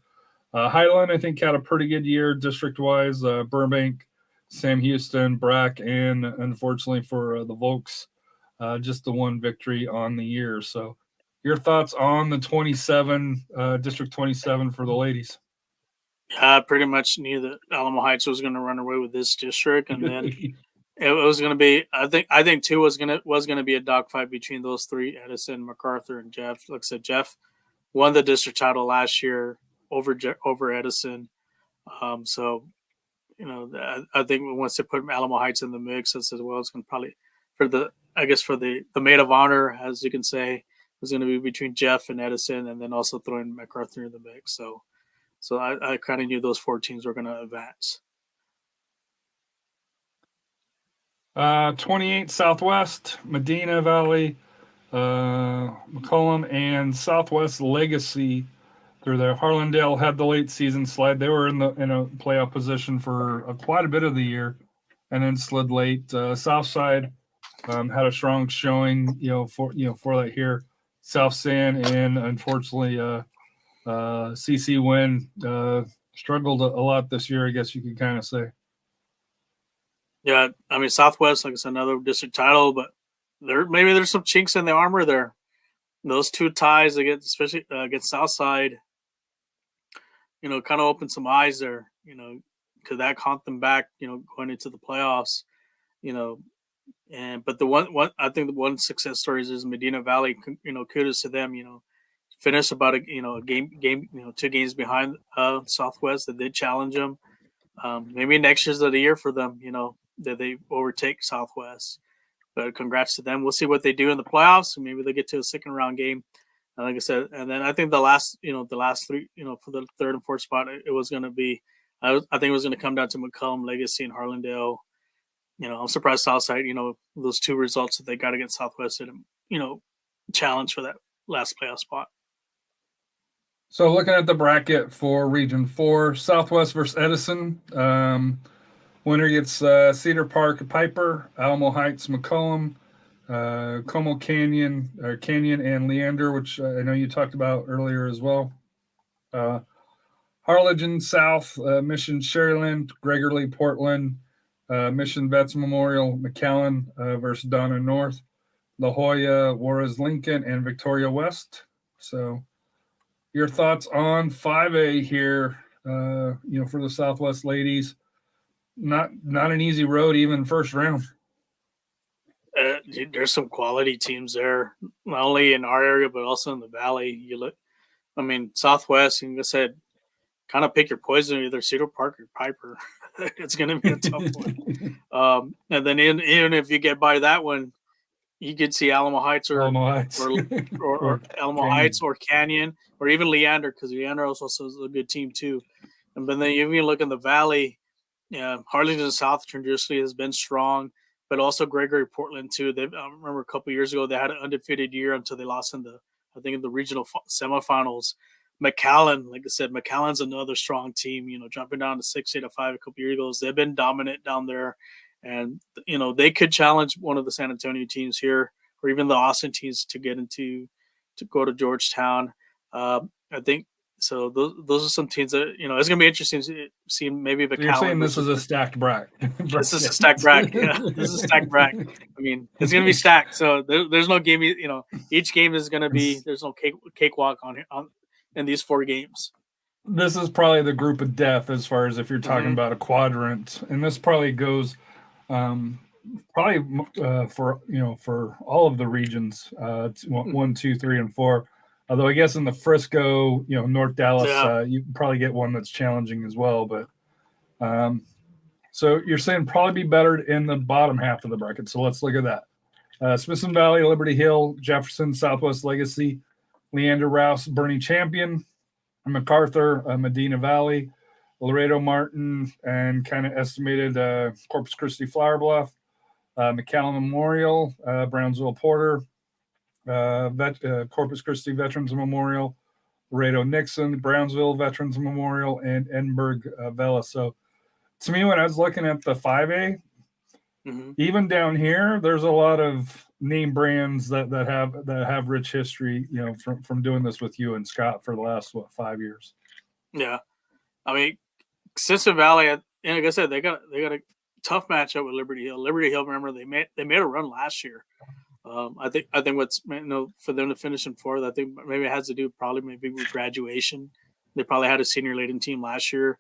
Highland, I think, had a pretty good year district-wise. Burbank, Sam Houston, Brack, and unfortunately for the Volks, just the one victory on the year. So your thoughts on the 27, District 27 for the ladies? I pretty much knew that Alamo Heights was going to run away with this district, and then it was going to be. I think 2 was going to be a dogfight between those 3: Edison, MacArthur, and Jeff. Like I said, Jeff won the district title last year over Edison. So I think once they put Alamo Heights in the mix, I said, well, it's going to probably for the maid of honor, as you can say, was going to be between Jeff and Edison, and then also throwing MacArthur in the mix. So I kind of knew those 4 teams were going to advance. 28 Southwest, Medina Valley, McCollum, and Southwest Legacy. Through there, Harlandale had the late season slide. They were in a playoff position for quite a bit of the year, and then slid late. Southside had a strong showing, for that here. South San and unfortunately, CC Win struggled a lot this year. I guess you could kind of say. Yeah, I mean Southwest, like I said, another district title, but there's some chinks in the armor there. Those 2 ties especially against Southside, kind of opened some eyes there. Because that caught them back, going into the playoffs. But I think the one success stories is Medina Valley. Kudos to them. Finished about a game 2 games behind Southwest. That did challenge them. Maybe next year's the year for them. That they overtake Southwest. But congrats to them. We'll see what they do in the playoffs. And maybe they get to a second round game. And like I said, and then I think the last 3, for the 3rd and 4th spot, it was going to be. I think it was going to come down to McCollum, Legacy, and Harlandale. I'm surprised Southside, those 2 results that they got against Southwest didn't, challenge for that last playoff spot. So looking at the bracket for Region 4, Southwest versus Edison. Winner gets Cedar Park, Piper, Alamo Heights, McCollum, Como Canyon and Leander, which I know you talked about earlier as well. Harlingen South, Mission Sharyland, Gregory Portland, Mission Vets Memorial, McAllen versus Donna North, La Jolla, Juarez Lincoln, and Victoria West. So your thoughts on 5A here, for the Southwest ladies. Not an easy road, even first round. There's some quality teams there, not only in our area but also in the valley. Southwest, like I said, kind of pick your poison, either Cedar Park or Piper. It's going to be a tough one. And then even if you get by that one, you could see Alamo Heights or Alamo Heights or Canyon or even Leander, because Leander also is a good team too. And then even look in the valley. Harlingen South traditionally has been strong, but also Gregory Portland too. I remember a couple of years ago they had an undefeated year until they lost in the regional semifinals. McAllen, like I said, McAllen's another strong team. Jumping down to 6-5 a couple years ago, they've been dominant down there, and they could challenge one of the San Antonio teams here, or even the Austin teams to go to Georgetown. I think So those are some teams that it's going to be interesting to see maybe if So you're saying this is a stacked bracket. This is a stacked bracket. Yeah, this is a stacked bracket. I mean, it's going to be stacked. So there's no game. Each game is going to be there's no cakewalk on in these 4 games. This is probably the group of death as far as if you're talking about a quadrant, and this probably goes probably for all of the regions. It's 1, 2, 3, and 4. Although I guess in the Frisco, North Dallas, you can probably get one that's challenging as well. But so you're saying probably be better in the bottom half of the bracket. So let's look at that. Smithson Valley, Liberty Hill, Jefferson, Southwest Legacy, Leander Rouse, Bernie Champion, MacArthur, Medina Valley, Laredo Martin, and kind of estimated Corpus Christi Flower Bluff, McAllen Memorial, Brownsville Porter, Corpus Christi Veterans Memorial, Laredo Nixon, Brownsville Veterans Memorial, and Edinburgh Vela. So to me, when I was looking at the 5A, even down here, there's a lot of name brands that have rich history, from doing this with you and Scott for the last 5 years. Yeah, I mean, Smithson Valley, like I said, they got a tough matchup with Liberty Hill. Liberty Hill, remember they made a run last year. I think what's for them to finish in 4th, I think maybe it has to do maybe with graduation. They probably had a senior laden team last year,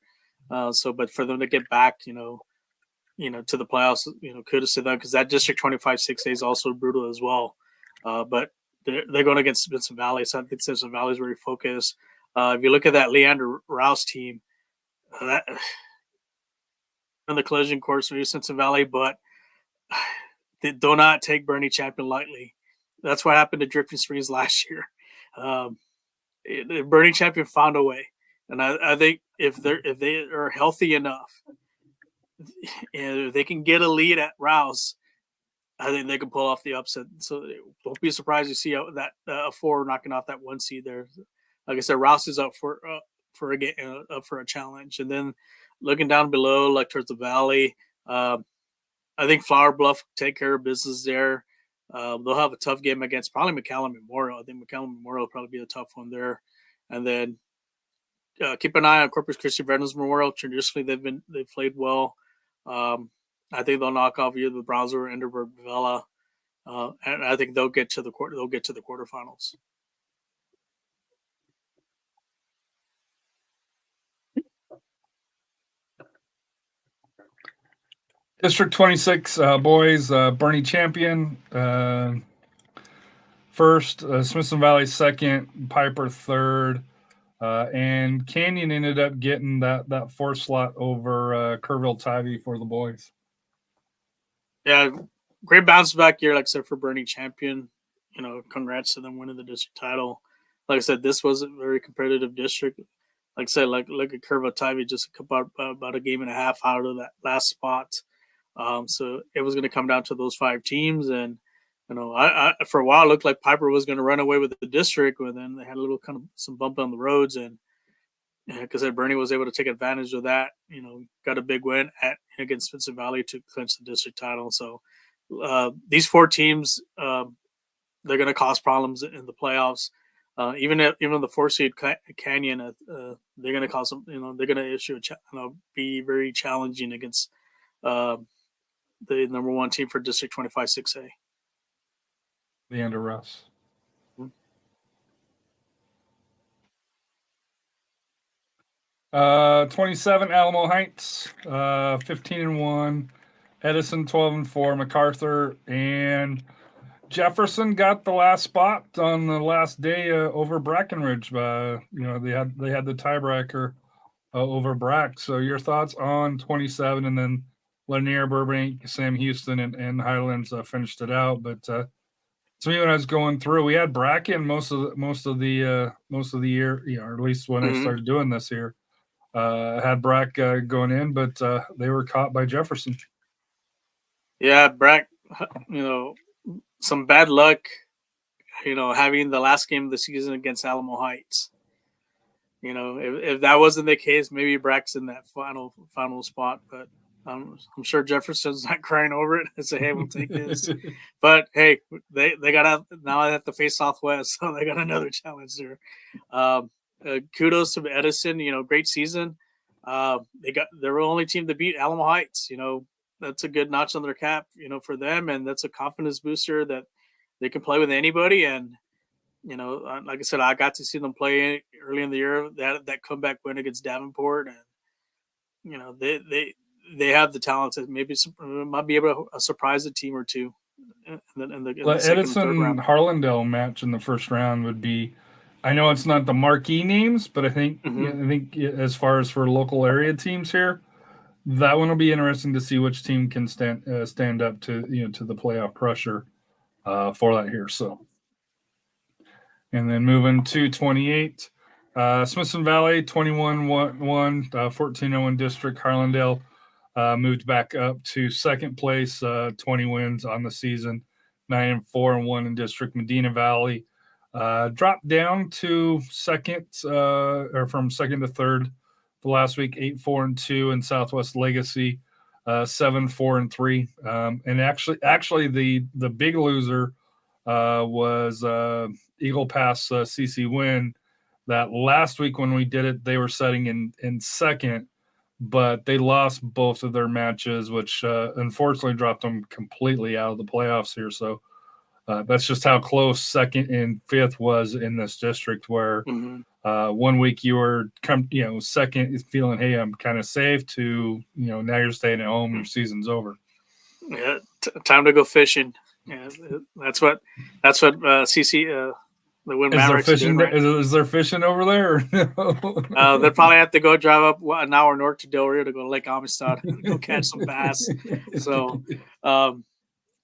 but for them to get back, to the playoffs, kudos to them, because that District 25 6A is also brutal as well. But they're going against Smithson Valley, so I think Smithson Valley is very focused. If you look at that Leander Rouse team, that on the collision course maybe Smithson Valley, but they do not take Bernie Champion lightly. That's what happened to Drifting Springs last year. Bernie Champion found a way, and I think if they are healthy enough, and if they can get a lead at Rouse, I think they can pull off the upset. So don't be surprised to see that 4 knocking off that 1 seed there. Like I said, Rouse is up for a challenge, and then looking down below, like towards the valley, I think Flower Bluff take care of business there. They'll have a tough game against probably McAllen Memorial. I think McAllen Memorial will probably be a tough one there. And then keep an eye on Corpus Christi Veterans Memorial. Traditionally, they've played well. I think they'll knock off either the Brownsville or Edinburgh Vela, and I think they'll get to the quarterfinals. District 26 boys, Bernie Champion first, Smithson Valley second, Piper third, and Canyon ended up getting that 4th slot over Kerrville Tivy for the boys. Yeah, great bounce back year, like I said, for Bernie Champion. Congrats to them winning the district title. Like I said, this was a very competitive district. Like I said, look at Kerrville Tivy just about a game and a half out of that last spot. So it was going to come down to those 5 teams, and I for a while it looked like Piper was going to run away with the district, but then they had a little kind of some bump on the roads, and because Bernie was able to take advantage of that. Got a big win against Smithson Valley to clinch the district title. So these 4 teams, they're going to cause problems in the playoffs. Even the 4 seed Canyon, they're going to cause some. They're going to issue be very challenging against the number 1 team for District 25 6A. Leander Rouse. 27 Alamo Heights, 15-1, Edison 12-4, MacArthur and Jefferson got the last spot on the last day over Brackenridge. They had the tiebreaker over Brack. So your thoughts on 27, and then Lanier, Burbank, Sam Houston, and Highlands finished it out. But to me, when I was going through, we had Bracken most of the year, or at least when I started doing this here. Had Brack going in, but they were caught by Jefferson. Yeah, Brack, some bad luck, having the last game of the season against Alamo Heights. If that wasn't the case, maybe Brack's in that final spot, but I'm sure Jefferson's not crying over it and say, hey, we'll take this. But hey, they got now they have to face Southwest, so they got another challenge there. kudos to Edison. Great season. They were the only team to beat Alamo Heights. That's a good notch on their cap. For them, and that's a confidence booster that they can play with anybody. And like I said, I got to see them play early in the year. That comeback win against Davenport, and they have the talent to maybe might be able to surprise a team or two in the second and third round. Harlandale match in the first round would be. I know it's not the marquee names, but I think as far as for local area teams here, that one will be interesting to see which team can stand up to to the playoff pressure for that here. So, and then moving to 28, Smithson Valley 21-1, 14-0 district. Harlandale moved back up to second place, 20 wins on the season, 9-4-1 in district. Medina Valley dropped down to second, or from second to third for last week, 8-4-2 in Southwest Legacy, 7-4-3. And actually the big loser was Eagle Pass CC Win. That last week when we did it, they were setting in second, but they lost both of their matches, which unfortunately dropped them completely out of the playoffs here. So that's just how close second and fifth was in this district, where 1 week you were second feeling, hey, I'm kind of safe, to now you're staying at home, your season's over. Yeah, time to go fishing. Yeah, that's what CC the Wind Mavericks are doing, right? Is there fishing over there? Or no? They'll probably have to go drive up an hour north to Del Rio to go to Lake Amistad and go catch some bass. So,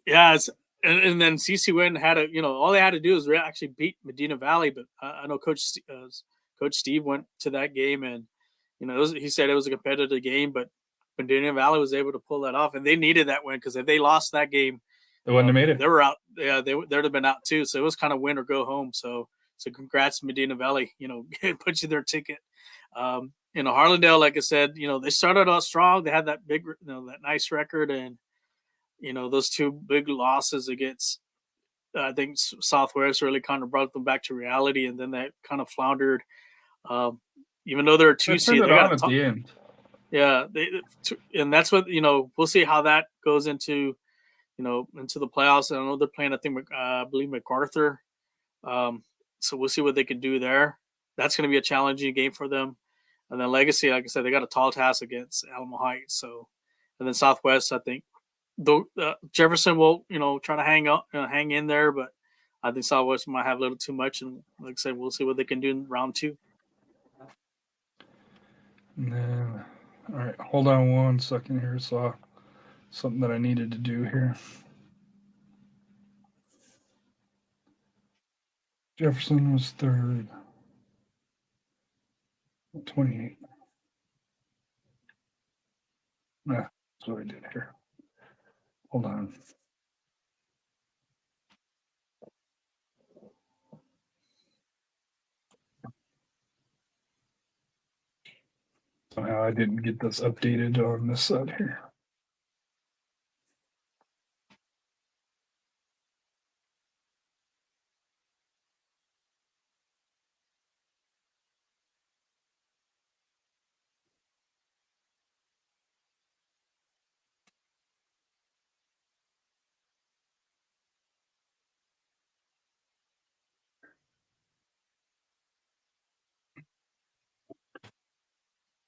yeah, and then CC Win had all they had to do was actually beat Medina Valley. But I know Coach Steve went to that game, and he said it was a competitive game, but Medina Valley was able to pull that off, and they needed that win, because if they lost that game, they wouldn't have made it. They were out. Yeah, they'd have been out too. So it was kind of win or go home. So congrats to Medina Valley. Put you their ticket. Harlandale, like I said, they started out strong. They had that big, that nice record, and those two big losses against, I think, Southwest really kind of brought them back to reality, and then that kind of floundered. Even though they're a 2 seed, they got at the end. Yeah, and that's what we'll see how that goes into the playoffs. I know they're playing, I believe MacArthur. So we'll see what they can do there. That's going to be a challenging game for them. And then Legacy, like I said, they got a tall task against Alamo Heights. So, and then Southwest, I think, though Jefferson will, try to hang in there, but I think Southwest might have a little too much. And like I said, we'll see what they can do in round 2. And then, all right, hold on 1 second here. Saw something that I needed to do here. Jefferson was third. 28. That's what I did here. Hold on. Somehow I didn't get this updated on this side here.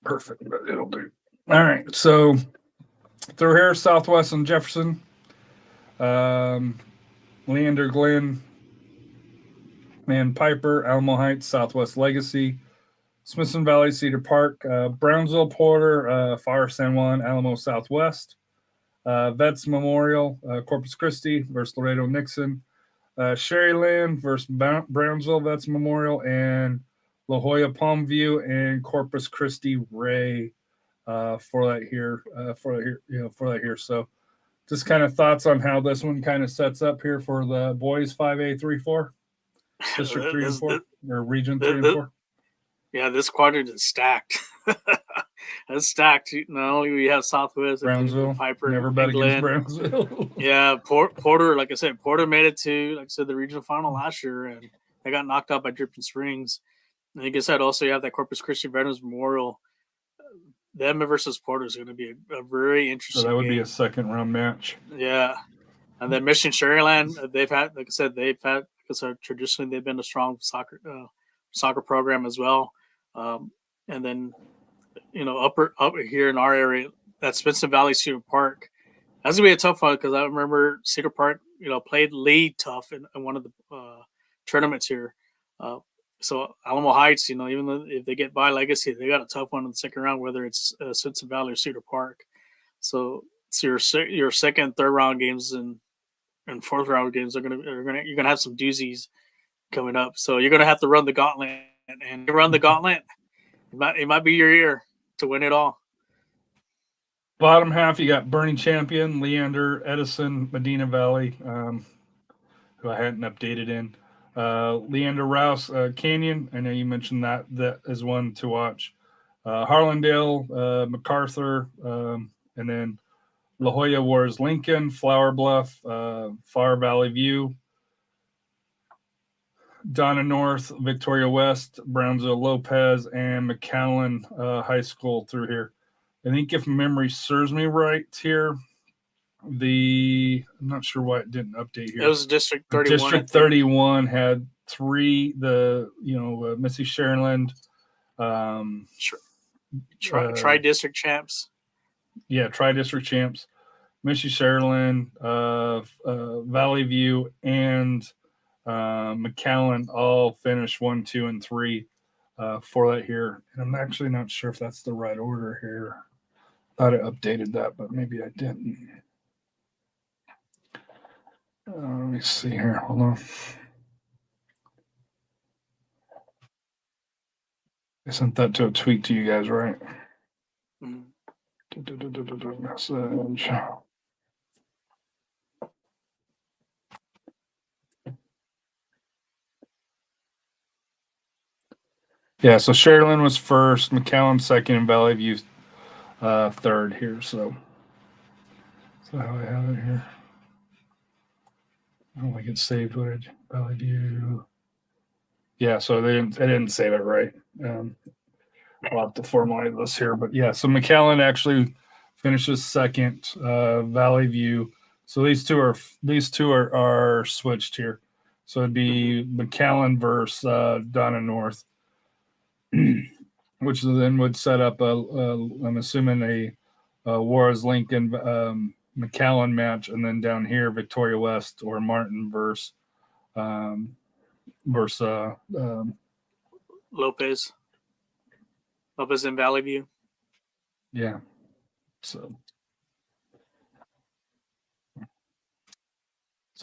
Perfect, but it'll do. All right, so through here, Southwest and Jefferson, Leander Glen, Man Piper, Alamo Heights, Southwest Legacy, Smithson Valley, Cedar Park, Brownsville, Porter, Far San Juan, Alamo Southwest, Vets Memorial, Corpus Christi versus Laredo Nixon, Sherryland versus Brownsville Vets Memorial, and La Jolla Palmview and Corpus Christi Ray for that here. So just kind of thoughts on how this one kind of sets up here for the boys 5A 3-4, District 3 and 4, or Region 3 and 4. Yeah, this quadrant is stacked. It's stacked. Not only we have Southwest, Brownsville, Piper, never bet against Brownsville. Yeah, Porter, like I said, Porter made it to, the regional final last year, and they got knocked out by Dripping Springs. Like I said, also you have that Corpus Christi Veterans Memorial. Them versus Porter is going to be a very So interesting that would game. be a second round match. Yeah. And then Mission Sharyland, they've had, like I said, because traditionally they've been a strong soccer program as well. And then, up here in our area, that Spencer Valley Cedar Park, that's gonna be a tough one because I remember Cedar Park, played Lee tough in one of the tournaments here. So Alamo Heights, even though if they get by Legacy, they got a tough one in the second round, whether it's Spencer Valley or Cedar Park. So your second, third round games and fourth round games you're gonna have some doozies coming up. So you're gonna have to run the gauntlet, and run the gauntlet. It might be your year to win it all. Bottom half, you got Bernie Champion, Leander, Edison, Medina Valley, who I hadn't updated in. Leander Rouse, Canyon. I know you mentioned that is one to watch. Harlandale, MacArthur, and then La Jolla Wars, Lincoln, Flower Bluff, Far Valley View, Donna North, Victoria West, Brownsville Lopez, and McAllen High School through here. I think if memory serves me right here, I'm not sure why it didn't update here. It was District 31. District 31 had three, Missy Sharyland. Tri-district champs. Yeah, tri-district champs. Missy Sharyland, Valley View, and McAllen all finished 1, 2, and 3 for that here. And I'm actually not sure if that's the right order here. Thought I updated that, but maybe I didn't. Let me see here. Hold on. I sent that to a tweet to you guys, right? Mm-hmm. Message. Yeah, so Sharyland was first, McAllen second, and Valley View third here. So how I have it here. I don't think it's saved. Valley View. Yeah, so they didn't save it right. I'll have to formalize this here, but yeah, so McAllen actually finishes second. Valley View. So these two are switched here. So it'd be McAllen versus Donna North, which then would set up I'm assuming a Juarez Lincoln McAllen match, and then down here Victoria West or Martin versus Lopez in Valley View. Yeah. So,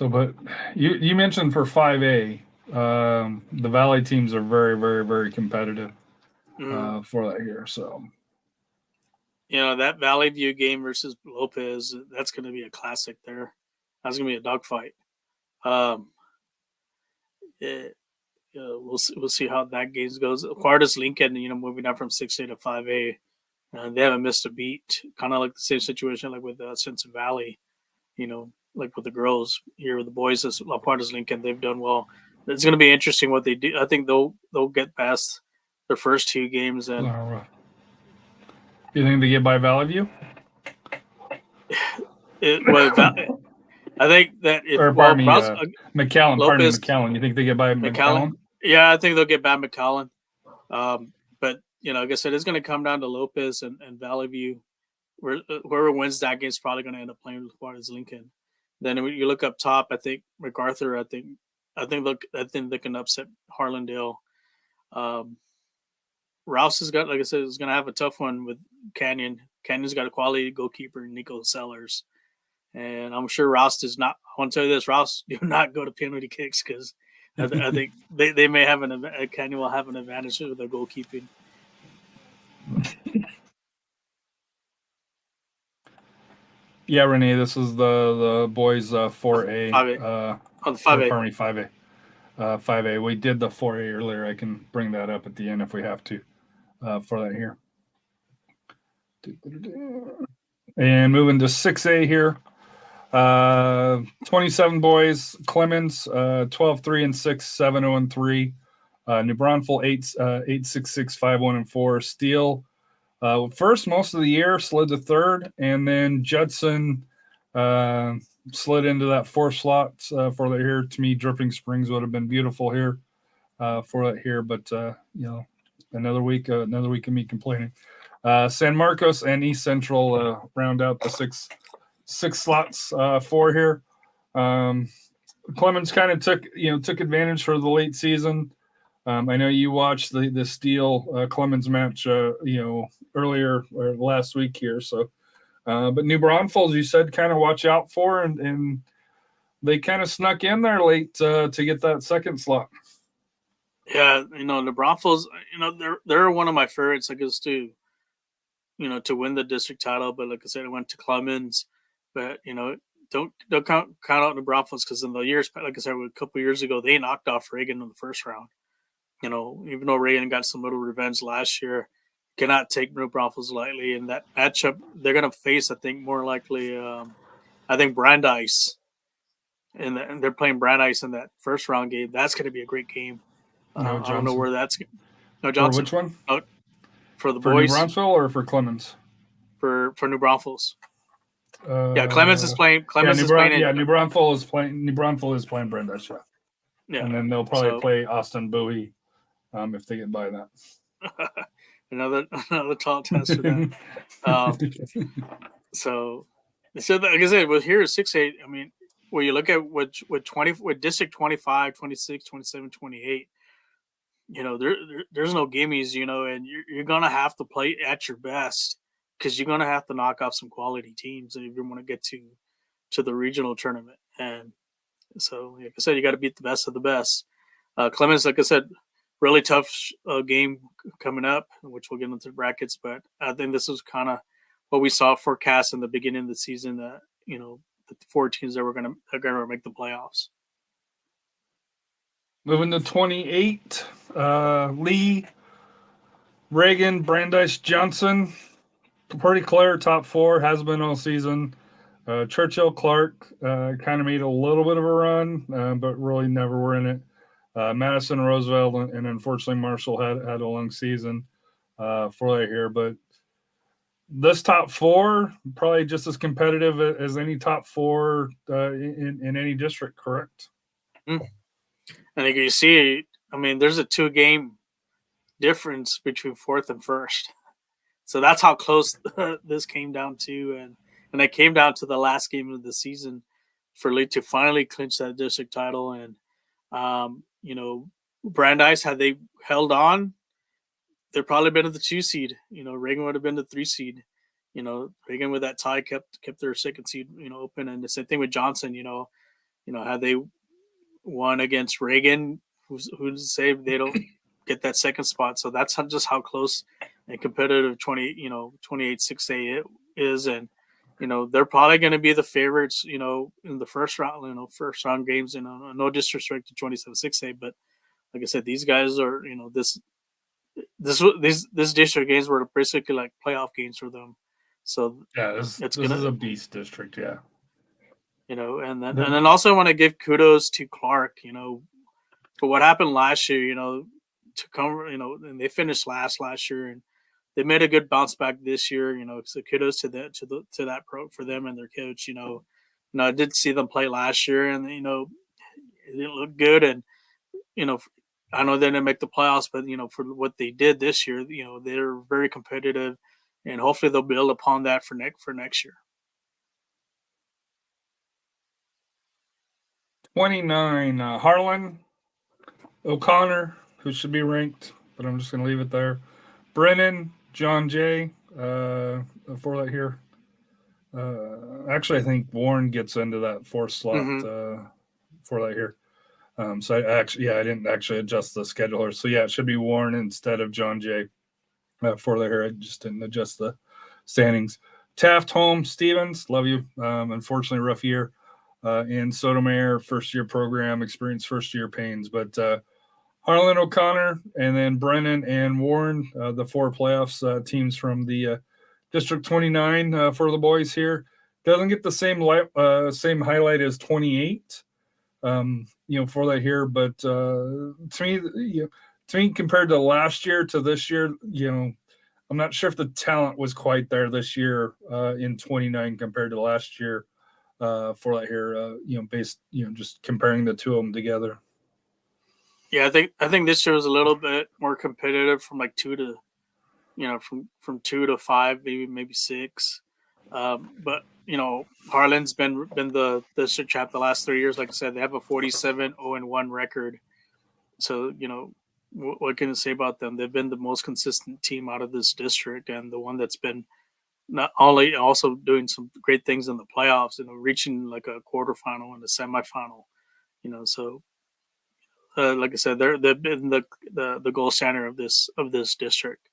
but you mentioned for 5A, the Valley teams are very, very, very competitive for that here. So, that Valley View game versus Lopez, that's going to be a classic there. That's going to be a dogfight. We'll see how that game goes. Juarez Lincoln, moving up from 6A to 5A, they haven't missed a beat. Kind of like the same situation like with Simpson Valley, like with the girls here with the boys. As Juarez Lincoln, they've done well. It's going to be interesting what they do. I think they'll get past their first two games. And you think they get by Valley View? I think that McAllen. Lopez, McAllen. You think they get by McAllen? Yeah, I think they'll get by McAllen. But like I said, it's going to come down to Lopez and Valley View. Whoever wins that game is probably going to end up playing with Juarez Lincoln. Then when you look up top, I think MacArthur. I think they can upset Harlandale. Rouse has got, like I said, is going to have a tough one with Canyon. Canyon's got a quality goalkeeper, Nico Sellers. And I'm sure Rouse does not. I want to tell you this: Rouse do not go to penalty kicks because I think they may have Canyon will have an advantage with their goalkeeping. Yeah, Renee, this is the boys 4A. 5A. 5A. Pardon me, 5A. 5A. We did the 4A earlier. I can bring that up at the end if we have to for that here. And moving to 6A here. 27 boys, Clemens, 12-3 and 6, 7-0 and 3. New Braunfels 866-5-1-4. Steele first most of the year, slid to third, and then Judson slid into that fourth slot for that here. To me, Dripping Springs would have been beautiful here for that here, but another week of me complaining. San Marcos and East Central round out the six slots for here. Clemens kind of took advantage for the late season. I know you watched the Steele Clemens match, earlier or last week here. So, but New Braunfels, you said kind of watch out for, and they kind of snuck in there late to get that second slot. Yeah, the Braunfels, they're one of my favorites, I guess, to win the district title. But like I said, it went to Clemens. But don't count out the Braunfels, because in the years, like I said, a couple years ago, they knocked off Reagan in the first round. Even though Reagan got some little revenge last year, cannot take New Braunfels lightly. And that matchup, they're going to face, I think, more likely, Brandeis. And they're playing Brandeis in that first round game. That's going to be a great game. I don't know where that's going. No, Johnson. For which one? For the for boys. New Braunfels or for Clemens? For New Braunfels. Clemens is playing. New Braunfels is playing. New Braunfels is playing Brandeis. Yeah. And then they'll probably play Austin Bowie. If they get by that. another tall test for them. So like I said, here is 6-8. I mean, when you look at with District 25, 26, 27, 28, there's no gimmies, and you're gonna have to play at your best, because you're gonna have to knock off some quality teams if you want to get to the regional tournament. And so, like I said, you got to beat the best of the best. Clemens, like I said, really tough game coming up, which we'll get into the brackets. But I think this was kind of what we saw forecast in the beginning of the season. That the 4 teams that are going to make the playoffs. Moving to 28, Lee, Reagan, Brandeis, Johnson. Pretty clear top 4, has been all season. Churchill, Clark kind of made a little bit of a run, but really never were in it. Madison, Roosevelt, and unfortunately Marshall had a long season for that here. But this top 4 probably just as competitive as any top 4 in any district, correct? I think you see, there's a 2-game difference between 4th and 1st. So that's how close this came down to. And it came down to the last game of the season for Lee to finally clinch that district title. And, Brandeis, had they held on, they'd probably been at the 2 seed. Reagan would have been the 3 seed. Reagan with that tie kept their 2nd seed, open. And the same thing with Johnson. Had they won against Reagan, who's to say they don't get that 2nd spot? So that's just how close and competitive 28-6A is. And they're probably going to be the favorites, in the first round games. No disrespect to 27-6A, but like I said, these guys are, this district games were basically like playoff games for them. So yeah, this is a beast district, yeah. And then also I want to give kudos to Clark, for what happened last year, to come, and they finished last year, and they made a good bounce back this year. So kudos to that pro for them and their coach. I did see them play last year, and it didn't look good. And I know they didn't make the playoffs, but for what they did this year, they're very competitive, and hopefully they'll build upon that for next year. 29, Harlan, O'Connor, who should be ranked, but I'm just going to leave it there. Brennan, John Jay, for that here. Actually, I think Warren gets into that 4th slot for that here. So I didn't actually adjust the scheduler. So yeah, it should be Warren instead of John Jay for that here. I just didn't adjust the standings. Taft, Holmes, Stevens, love you. Unfortunately, rough year. And Sotomayor, first-year program, experienced first-year pains. But Harlan, O'Connor, and then Brennan and Warren, the 4 playoffs teams from the District 29 for the boys here. Doesn't get the same highlight as 28, for that here. But to me, to me, compared to last year to this year, I'm not sure if the talent was quite there this year in 29 compared to last year for that here, based, just comparing the two of them together. Yeah, I think this year was a little bit more competitive from like from 2 to 5, maybe 6. But Harlan's been the district champ the last 3 years. Like I said, they have a 47-0-1 record. So what can I say about them? They've been the most consistent team out of this district, and the one that's been not only also doing some great things in the playoffs, reaching like a quarterfinal and a semifinal. So like I said, they've been the gold standard of this district.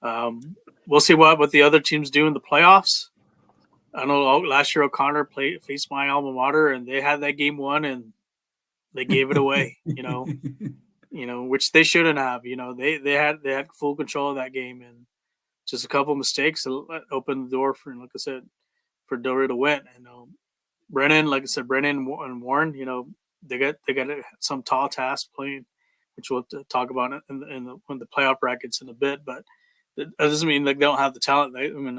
We'll see what the other teams do in the playoffs. I know last year O'Connor faced my alma mater, and they had that game won, and they gave it away. Which they shouldn't have. They had full control of that game, and just a couple mistakes opened the door for, like I said, for Del Rio to win. And Brennan, like I said, Brennan and Warren, they got some tall task playing, which we'll talk about in the playoff brackets in a bit. But that doesn't mean like they don't have the talent.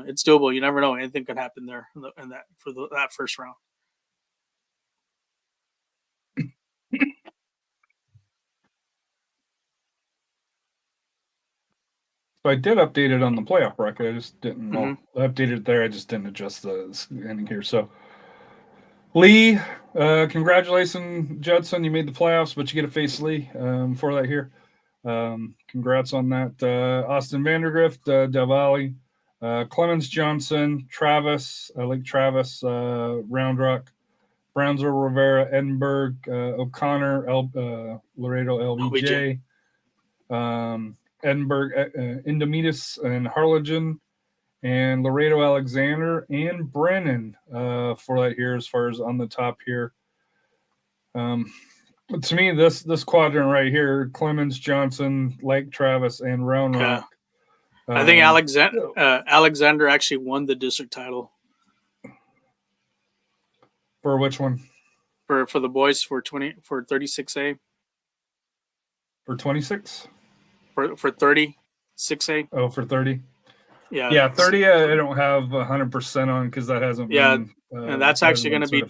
It's doable. You never know; anything can happen there in that first round. So I did update it on the playoff bracket. I just didn't. Well, I updated it there. I just didn't adjust the ending here. So, Lee, congratulations, Judson. You made the playoffs, but you get to face Lee for that here. Congrats on that. Austin Vandergrift, Del Valle, Clemens Johnson, Travis, Lake Travis, Round Rock, Brownsville, Rivera, Edinburgh, O'Connor, Laredo, LBJ. Edinburgh, Indomitus, and Harlingen, and Laredo, Alexander, and Brennan for that here as far as on the top here. To me, this quadrant right here, Clemens, Johnson, Lake Travis, and Round Rock. I think Alexander actually won the district title. For which one? For the boys for 36A. For 26? For 36A. Oh, for 30. Yeah, 30. I don't have 100% on because that hasn't been. And that's actually going to be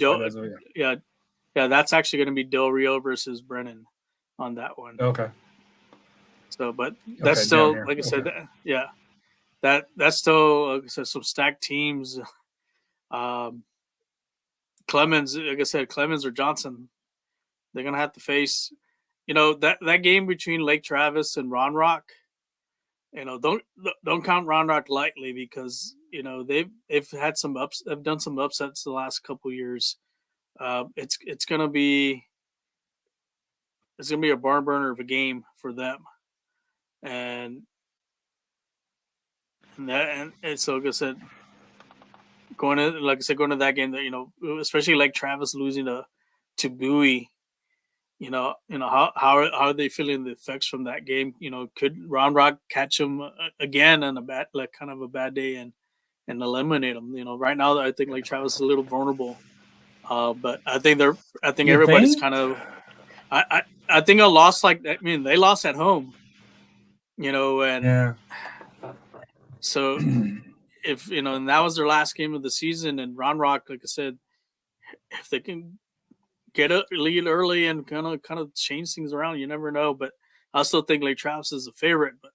that's actually going to be Del Rio versus Brennan on that one. Okay. So, but that's still, like I said, that's still, like I said, some stacked teams. Clemens, like I said, Clemens or Johnson, they're gonna have to face, that game between Lake Travis and Round Rock. Don't count Round Rock lightly because they've had they've done some upsets the last couple years. It's gonna be a barn burner of a game for them, and so like I said, going to that game, that especially like Travis losing to Bowie, how are they feeling the effects from that game? Could Round Rock catch them again on a bad day and eliminate them? Right now I think like Travis is a little vulnerable, but I think everybody's kind of. I think a loss they lost at home, and yeah. So if and that was their last game of the season, and Round Rock, like I said, if they can get a lead early and kind of change things around, you never know. But I still think Lake Travis is a favorite, but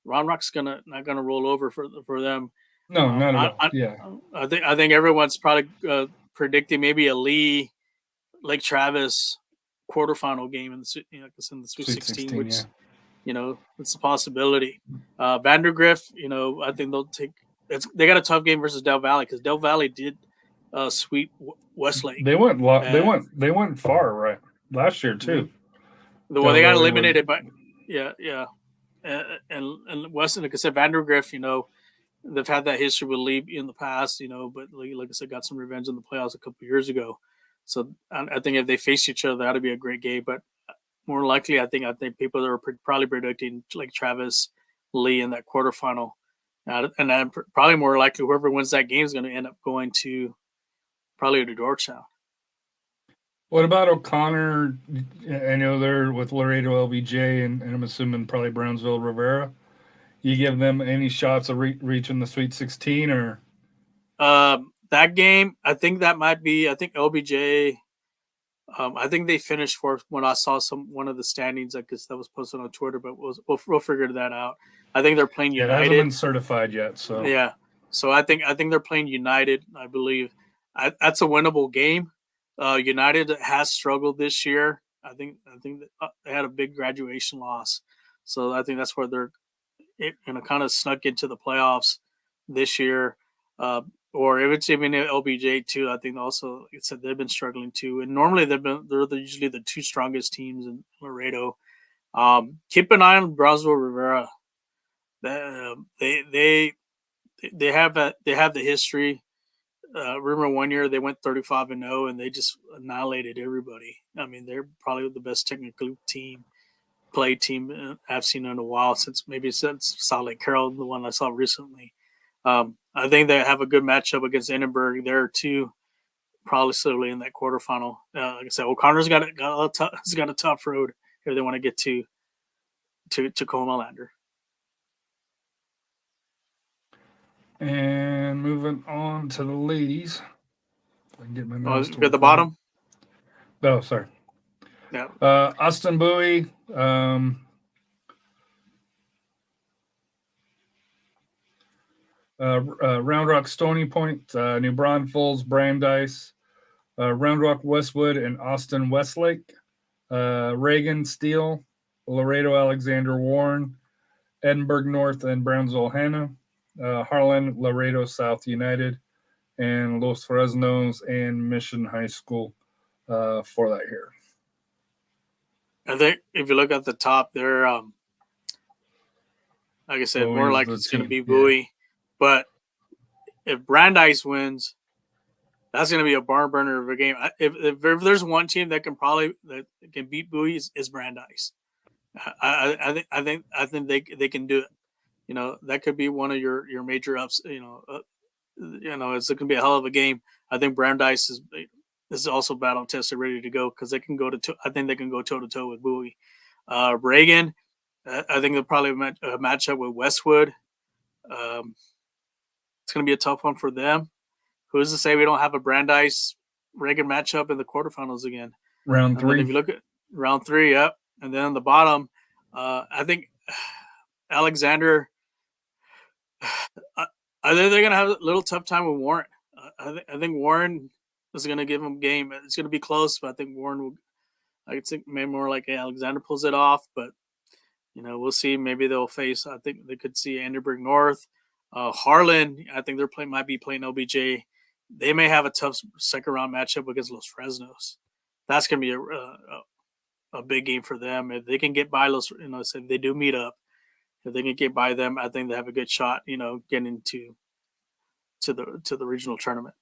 Round Rock's not gonna roll over for them. No, not at all. Yeah, I think everyone's probably predicting maybe a Lake Travis quarterfinal game in the in the Sweet 16, which it's a possibility. Vandergrift, I think they'll take. They got a tough game versus Del Valle because Del Valle did sweep Westlake. They went far right last year too. Well, they got eliminated by and Weston, like I said, Vandergrift, they've had that history with Lee in the past, but like I said, got some revenge in the playoffs a couple of years ago. So I think if they face each other, that'll be a great game. But more likely, I think people are probably predicting like Travis, Lee in that quarterfinal, and then probably more likely whoever wins that game is going to end up going to probably to Georgetown. What about O'Connor? I know they're with Laredo LBJ, and I'm assuming probably Brownsville Rivera. You give them any shots of reaching the Sweet 16, or That game, I think that might be. I think LBJ. I think they finished fourth when I saw one of the standings. I guess that was posted on Twitter, but we'll figure that out. I think they're playing it hasn't United. been certified yet. So Yeah, so I think they're playing United. I believe that's a winnable game. United has struggled this year. I think that, they had a big graduation loss, so I think that's where they're kind of snuck into the playoffs this year. Or if it's even LBJ too, I think also, like I said, they've been struggling too. And normally they're usually the two strongest teams in Laredo. Keep an eye on Brownsville Rivera. They have the history. Remember one year they went 35-0 and they just annihilated everybody. I mean, they're probably the best technical play team I've seen in a while, since Salt Lake Carroll, the one I saw recently. I think they have a good matchup against Edinburgh there too, probably slowly in that quarterfinal. Like I said, O'Connor's got a tough road if they want to get to Comalander. And moving on to the ladies. If I can get my mouse to at the work bottom. Oh, sorry. Yeah. Austin Bowie. Round Rock Stony Point, New Braunfels, Brandeis, Round Rock Westwood, and Austin Westlake. Reagan Steele, Laredo Alexander Warren, Edinburgh North and Brownsville Hannah, Harlan Laredo South United, and Los Fresnos and Mission High School for that here. I think if you look at the top, they're like I said, Bowie's more like the it's going to team, be Bowie. But if Brandeis wins, that's going to be a barn burner of a game. If there's one team that can beat Bowie, is Brandeis. I think they can do it. You know, that could be one of your major ups. It's going to be a hell of a game. I think Brandeis is also battle tested, ready to go, because they can go to. I think they can go toe to toe with Bowie. Reagan, I think they'll probably match up with Westwood. It's going to be a tough one for them. Who's to say we don't have a Brandeis Reagan matchup in the quarterfinals again? Round 3. Then if you look at round 3, yep. And then on the bottom, I think Alexander. I think they're going to have a little tough time with Warren. I think Warren is going to give them a game. It's going to be close, but I think Warren will. I think maybe more like Alexander pulls it off, but we'll see. Maybe they'll face. I think they could see Edinburgh North, Harlan. I think might be playing LBJ. They may have a tough second round matchup against Los Fresnos. That's going to be a big game for them. If they can get by Los, so if they do meet up, if they can get by them, I think they have a good shot. Getting into the regional tournament.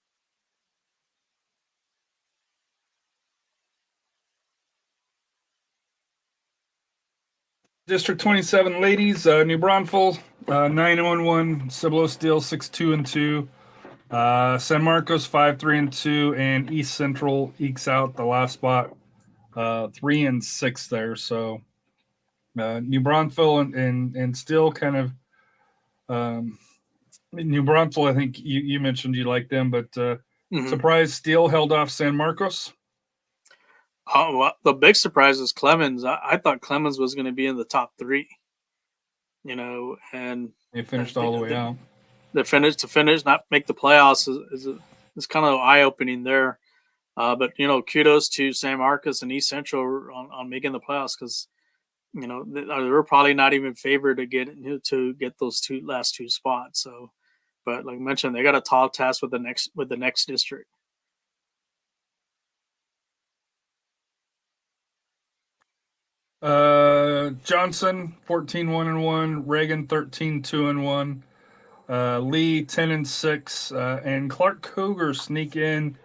District 27 ladies, New Braunfels, 9-1-1, Cibolo Steel 6-2-2, San Marcos 5-3-2, and East Central ekes out the last spot, 3-6 there. So New Braunfels and still kind of New Braunfels. I think you mentioned you like them, but surprise, Steel held off San Marcos. Oh, well, the big surprise is Clemens. I thought Clemens was going to be in the top 3. And they finished all the way out. They finished, not make the playoffs is kind of eye opening there. But kudos to San Marcos and East Central on making the playoffs, because they're probably not even favored to get those last two spots. So, but like I mentioned, they got a tall task with the next district. Johnson 14-1-1, Reagan 13-2-1, Lee 10-6, and Clark Cougar sneak in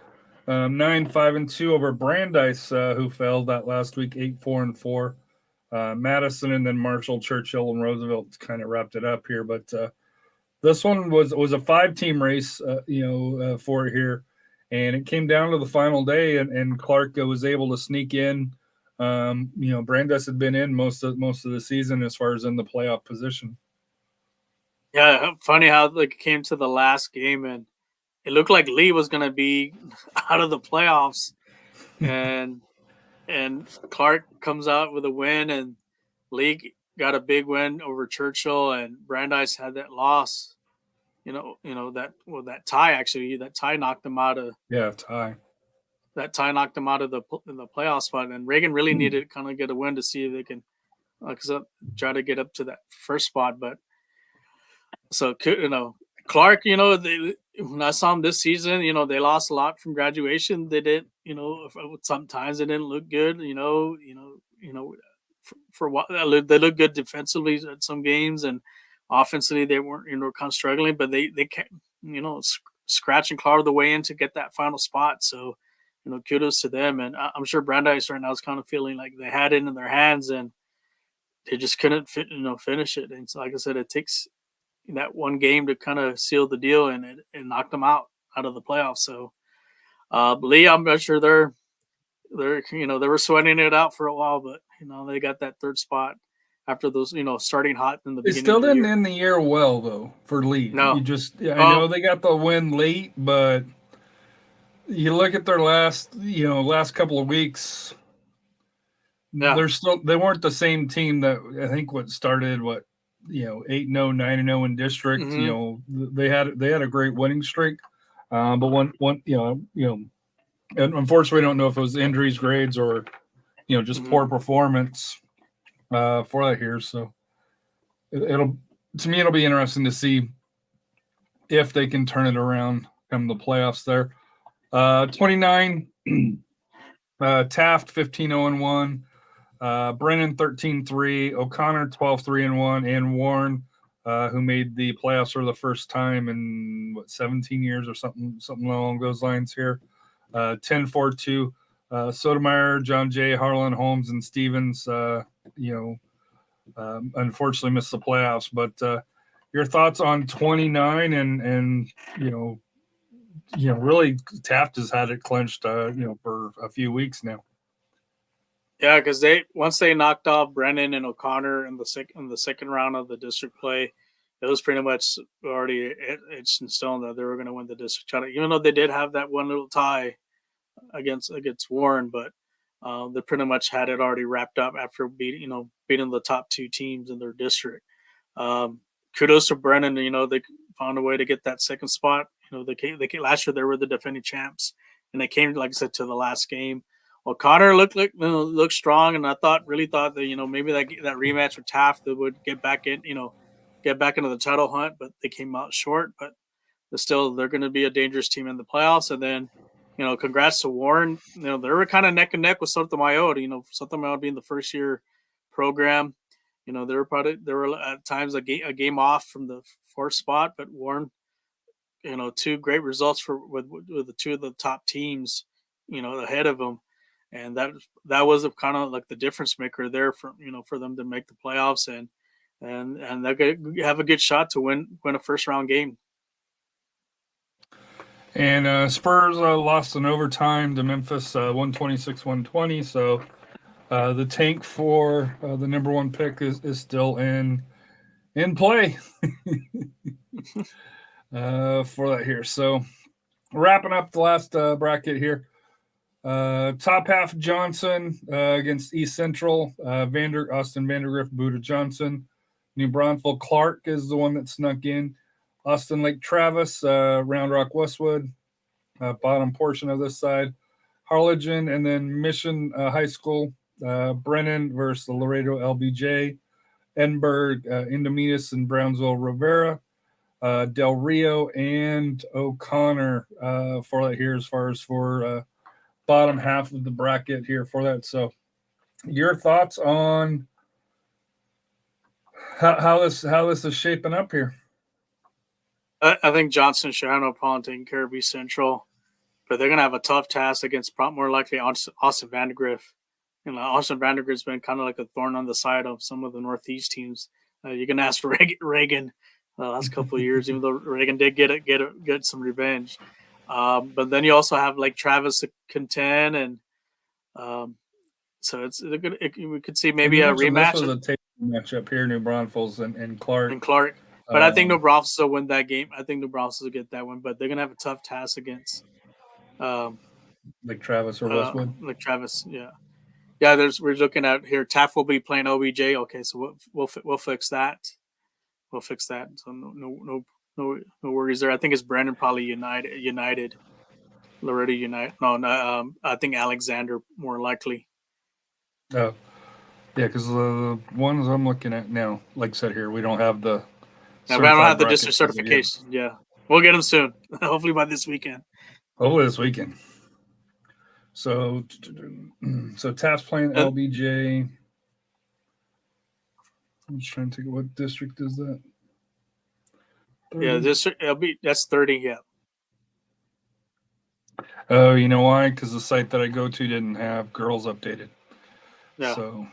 9-5-2 over Brandeis, who fell that last week 8-4-4. Madison and then Marshall, Churchill, and Roosevelt kind of wrapped it up here, but this one was a 5-team race, for it here, And it came down to the final day, and Clark was able to sneak in. Brandeis had been in most of the season as far as in the playoff position. Yeah, funny how like it came to the last game and it looked like Lee was gonna be out of the playoffs, and Clark comes out with a win, and Lee got a big win over Churchill, and Brandeis had that loss. That tie actually, that tie knocked them out of Tie. That tie knocked them out of the playoff spot, and Reagan really needed to kind of get a win to see if they can try to get up to that first spot. But so Clark, when I saw him this season, they lost a lot from graduation. They did, sometimes they didn't look good. For what they look good defensively at some games, and offensively they weren't, kind of struggling. But they kept, scratch and claw their way in to get that final spot. So, kudos to them. And I'm sure Brandeis right now is kind of feeling like they had it in their hands and they just couldn't finish it. And so, like I said, it takes that one game to kind of seal the deal, and it knocked them out of the playoffs. So, Lee, I'm not sure they were sweating it out for a while, but they got that third spot after those, starting hot in the beginning. They still of the didn't year. end the year well though for Lee. No, I know they got the win late, but you look at their last couple of weeks. Yeah. They weren't the same team that I think started 8-0, 9-0 in district. Mm-hmm. They had a great winning streak, but one and unfortunately, we don't know if it was injuries, grades, or just poor performance for that here. So it'll be interesting to see if they can turn it around come the playoffs there. 29 Taft 15-0-1, Brennan 13-3, O'Connor 12-3-1, and Warren, who made the playoffs for the first time in 17 years or something along those lines here. 10-4-2. Sotomayor, John Jay, Harlan, Holmes, and Stevens, unfortunately missed the playoffs. But your thoughts on 29 and really Taft has had it clinched, for a few weeks now. Yeah, because once they knocked off Brennan and O'Connor in the second round of the district play, it was pretty much already it's in stone that they were going to win the district title. Even though they did have that one little tie against Warren, but they pretty much had it already wrapped up after beating the top two teams in their district. Kudos to Brennan. They found a way to get that second spot. They came last year. They were the defending champs, and they came, like I said, to the last game. O'Connor looked strong, and I really thought that maybe that rematch with Taft that would get back into the title hunt, but they came out short. But they're going to be a dangerous team in the playoffs. And then, congrats to Warren. They were kind of neck and neck with Sotomayor. Sotomayor being the first year program. They were at times a game off from the fourth spot, but Warren, two great results with the two of the top teams, ahead of them. And that was kind of like the difference maker there for them to make the playoffs and they're going to have a good shot to win a first round game. And Spurs lost in overtime to Memphis, 126-120. So the tank for the number one pick is still in play for that here. So wrapping up the last bracket here. Top half Johnson against East Central, Austin Vandergrift, Buda Johnson. New Braunfels Clark is the one that snuck in. Austin Lake Travis, Round Rock Westwood, bottom portion of this side. Harlingen, and then Mission High School, Brennan versus the Laredo LBJ. Edinburgh, Indomitas, and Brownsville Rivera. Del Rio and O'Connor for that here as far as for bottom half of the bracket here for that. So your thoughts on how this is shaping up here? I think Johnson should have no problem taking care of East Central, but they're going to have a tough task against more likely Austin Vandergrift. Austin Vandergrift's been kind of like a thorn on the side of some of the Northeast teams. You can ask Reagan the last couple of years, even though Reagan did get some revenge. But then you also have like Travis contend, and so we could see maybe a rematch. This was a tape matchup here, New Braunfels and Clark. And Clark. But I think New Braunfels will win that game. I think New Braunfels will get that one, but they're gonna have a tough task against like Travis or Westwood. Like Travis, yeah. We're looking at here. Taft will be playing OBJ. Okay, so we'll fix that. We'll fix that. So no worries there. I think it's Brandon probably United, Loretto United. No, I think Alexander more likely. Oh, yeah, because the ones I'm looking at now, like I said here, we don't have the. Now, we don't have the district certification. Yeah, we'll get them soon. Hopefully by this weekend. Hopefully this weekend. So Taft's playing LBJ. I'm just trying to think of what district is that. 30? Yeah, that's 30. Yeah. Oh, you know why? Because the site that I go to didn't have girls updated. Yeah. So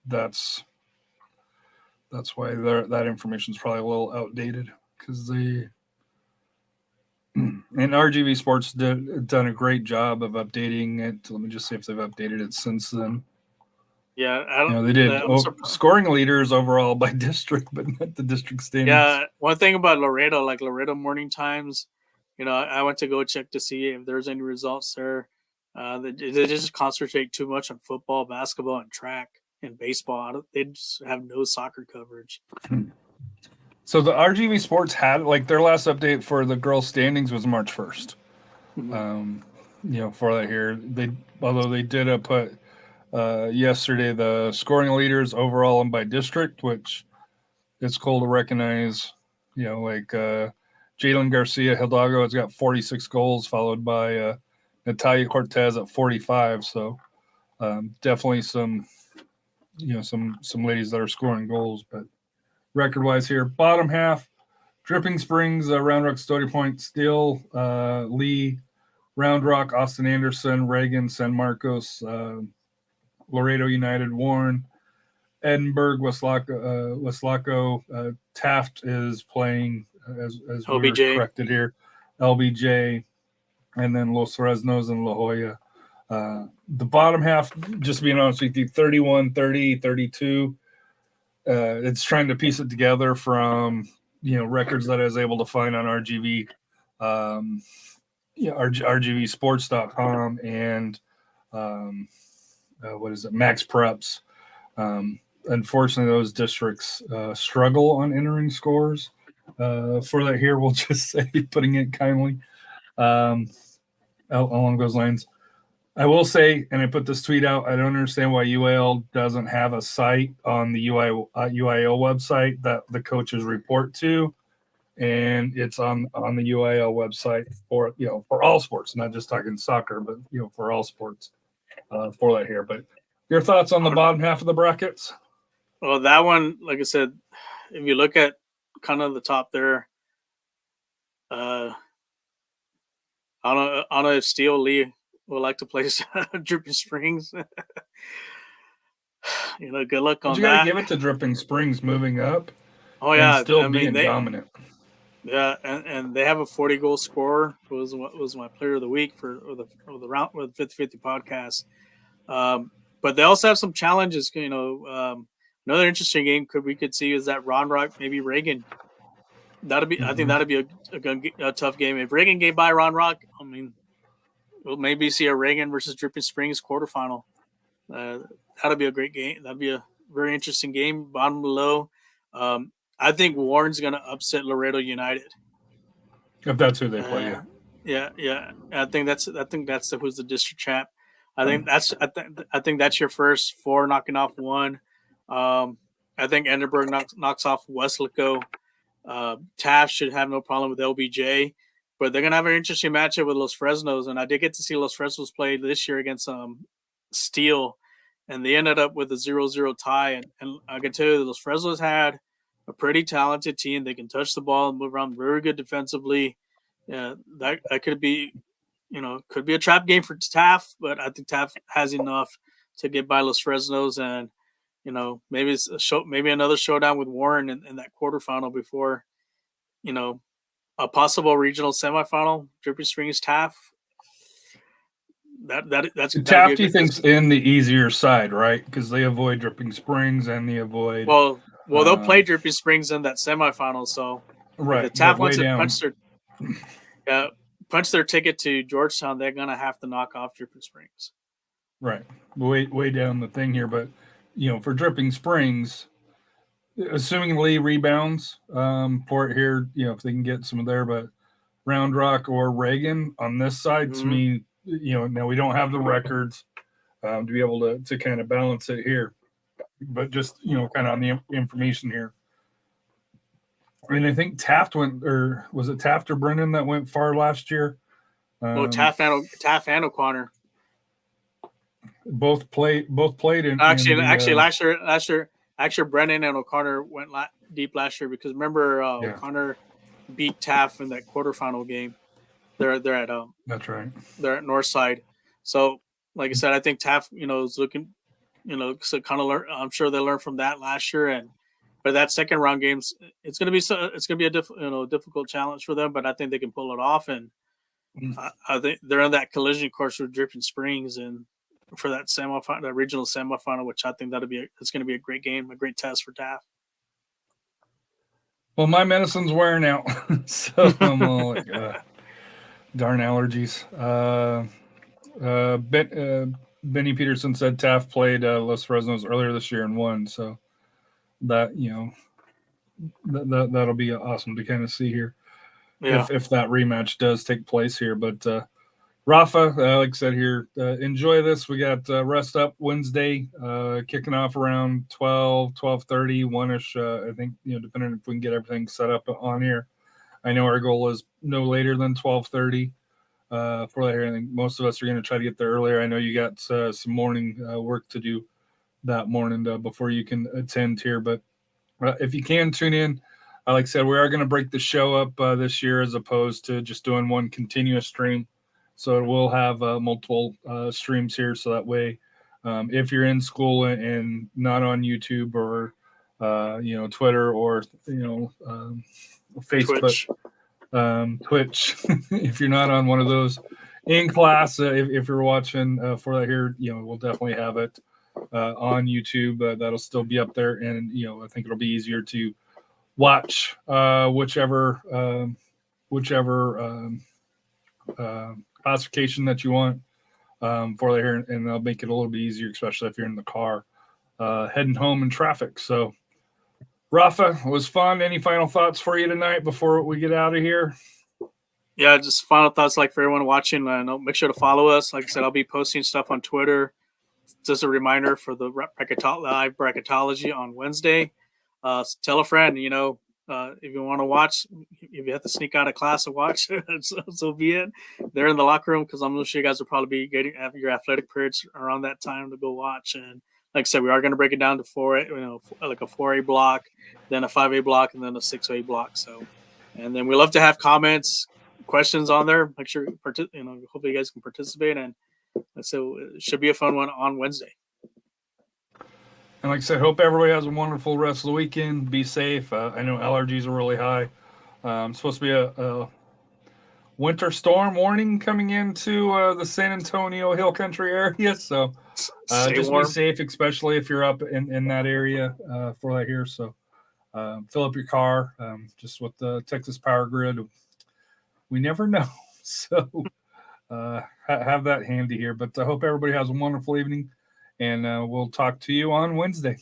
that's why that information is probably a little outdated, because they and RGV Sports done a great job of updating it. Let me just see if they've updated it since then. Yeah, I don't. They did scoring leaders overall by district, but not the district standings. Yeah, one thing about Laredo, like Laredo Morning Times, I went to go check to see if there's any results there. They just concentrate too much on football, basketball, and track and baseball. They just have no soccer coverage. So the RGV Sports had their last update for the girls' standings was March 1st. Mm-hmm. For that here, although they did put yesterday the scoring leaders overall and by district, which it's cool to recognize. Jalen Garcia Hidalgo has got 46 goals, followed by Natalia Cortez at 45. So definitely some ladies that are scoring goals. But record-wise here, bottom half, Dripping Springs, Round Rock, Stony Point, Steele, Lee, Round Rock, Austin Anderson, Reagan, San Marcos, Laredo United, Warren, Edinburgh, Westlaco, Taft is playing as we were corrected here, LBJ, and then Los Fresnos and La Jolla. The bottom half, just being honest with you, 31, 30, 32. It's trying to piece it together from records that I was able to find on RGV, RGVsports.com and Max Preps. Unfortunately, those districts struggle on entering scores. For that here, we'll just say, putting it kindly, along those lines. I will say, and I put this tweet out, I don't understand why UIL doesn't have a site on the UIL website that the coaches report to, and it's on the UIL website for all sports, not just talking soccer, but for all sports for that here. But your thoughts on the bottom half of the brackets? Well, that one, like I said, if you look at kind of the top there, I don't know if Steele Lee would like to place Dripping Springs. Good luck on that. You got to give it to Dripping Springs moving up. Oh yeah, and still being dominant. Yeah, and they have a 40-goal scorer. Was my player of the week for the 50-50 podcast. But they also have some challenges. Another interesting game we could see is that Ron Rock, maybe Reagan. I think that'd be a tough game. If Reagan get by Ron Rock, I mean, we'll maybe see a Reagan versus Dripping Springs quarterfinal. That'd be a great game. That'd be a very interesting game. Bottom below, I think Warren's going to upset Laredo United. If that's who they play, yeah. I think that's who's the district champ. I think that's your first four knocking off one. I think Edinburgh knocks off Westlaco. Taft should have no problem with LBJ, but they're gonna have an interesting matchup with Los Fresnos. And I did get to see Los Fresnos play this year against Steele, and they ended up with a 0-0 tie. And I can tell you that Los Fresnos had a pretty talented team. They can touch the ball and move around, very good defensively. That could be, could be a trap game for Taft, but I think Taft has enough to get by Los Fresnos, and maybe it's maybe another showdown with Warren in that quarterfinal before, a possible regional semifinal, Dripping Springs Taft. That's Taft, he thinks in the easier side, right? Because they avoid Dripping Springs and they avoid. Well, they'll play Dripping Springs in that semifinal. So right, if the Taft wants way to down. punch their ticket to Georgetown, they're gonna have to knock off Dripping Springs. Right, way down the thing here, but for Dripping Springs, assuming Lee rebounds for it here, if they can get some of there, but Round Rock or Reagan on this side, to me, now we don't have the records to be able to kind of balance it here, but just kind of on the information here. I mean, I think Taft went, or was it Taft or Brennan that went far last year? Taft and O'Connor both played in. Actually, last year, Brennan and O'Connor went deep last year because remember O'Connor beat Taft in that quarterfinal game. They're at that's right. They're at Northside. So, like I said, I think Taft, is looking, so kind of learn. I'm sure they learned from that last year, but that second round games, it's gonna be a difficult challenge for them. But I think they can pull it off, and I think they're on that collision course with Dripping Springs, and for that semifinal, that regional semifinal, which I think it's going to be a great game, a great test for Taft. Well, my medicine's wearing out, so I'm all like, darn allergies. Benny Peterson said Taft played Los Fresnos earlier this year and won, so that that'll be awesome to kind of see here if that rematch does take place here. But Rafa, like I said here, enjoy this. We got Rest Up Wednesday kicking off around 12:30, 1-ish, I think, depending if we can get everything set up on here. I know our goal is no later than 12:30 for that here. I think most of us are going to try to get there earlier. I know you got some morning work to do that morning before you can attend here. But if you can tune in, like I said, we are going to break the show up this year as opposed to just doing one continuous stream. So we'll have multiple streams here. So that way, if you're in school and not on YouTube or, Twitter or, Facebook, Twitch, if you're not on one of those in class, if you're watching for that here, we'll definitely have it on YouTube. That'll still be up there. And, I think it'll be easier to watch whichever classification that you want for that here, and they'll make it a little bit easier, especially if you're in the car heading home in traffic. So, Rafa, it was fun. Any final thoughts for you tonight before we get out of here? Yeah, just final thoughts, like for everyone watching. Make sure to follow us. Like I said, I'll be posting stuff on Twitter. Just a reminder for the live bracketology on Wednesday. Tell a friend. If you want to watch, if you have to sneak out of class to watch, so be it. They're in the locker room because I'm sure you guys will probably be have your athletic periods around that time to go watch. And like I said, we are going to break it down to like a 4A block, then a 5A block, and then a 6A block. So, and then we love to have comments, questions on there. Make sure hopefully you guys can participate. And so it should be a fun one on Wednesday. And like I said, hope everybody has a wonderful rest of the weekend. Be safe. I know allergies are really high. Supposed to be a winter storm warning coming into the San Antonio Hill Country area. So just be safe, especially if you're up in that area for that here. So fill up your car. Just with the Texas power grid, we never know. So have that handy here. But I hope everybody has a wonderful evening. And we'll talk to you on Wednesday.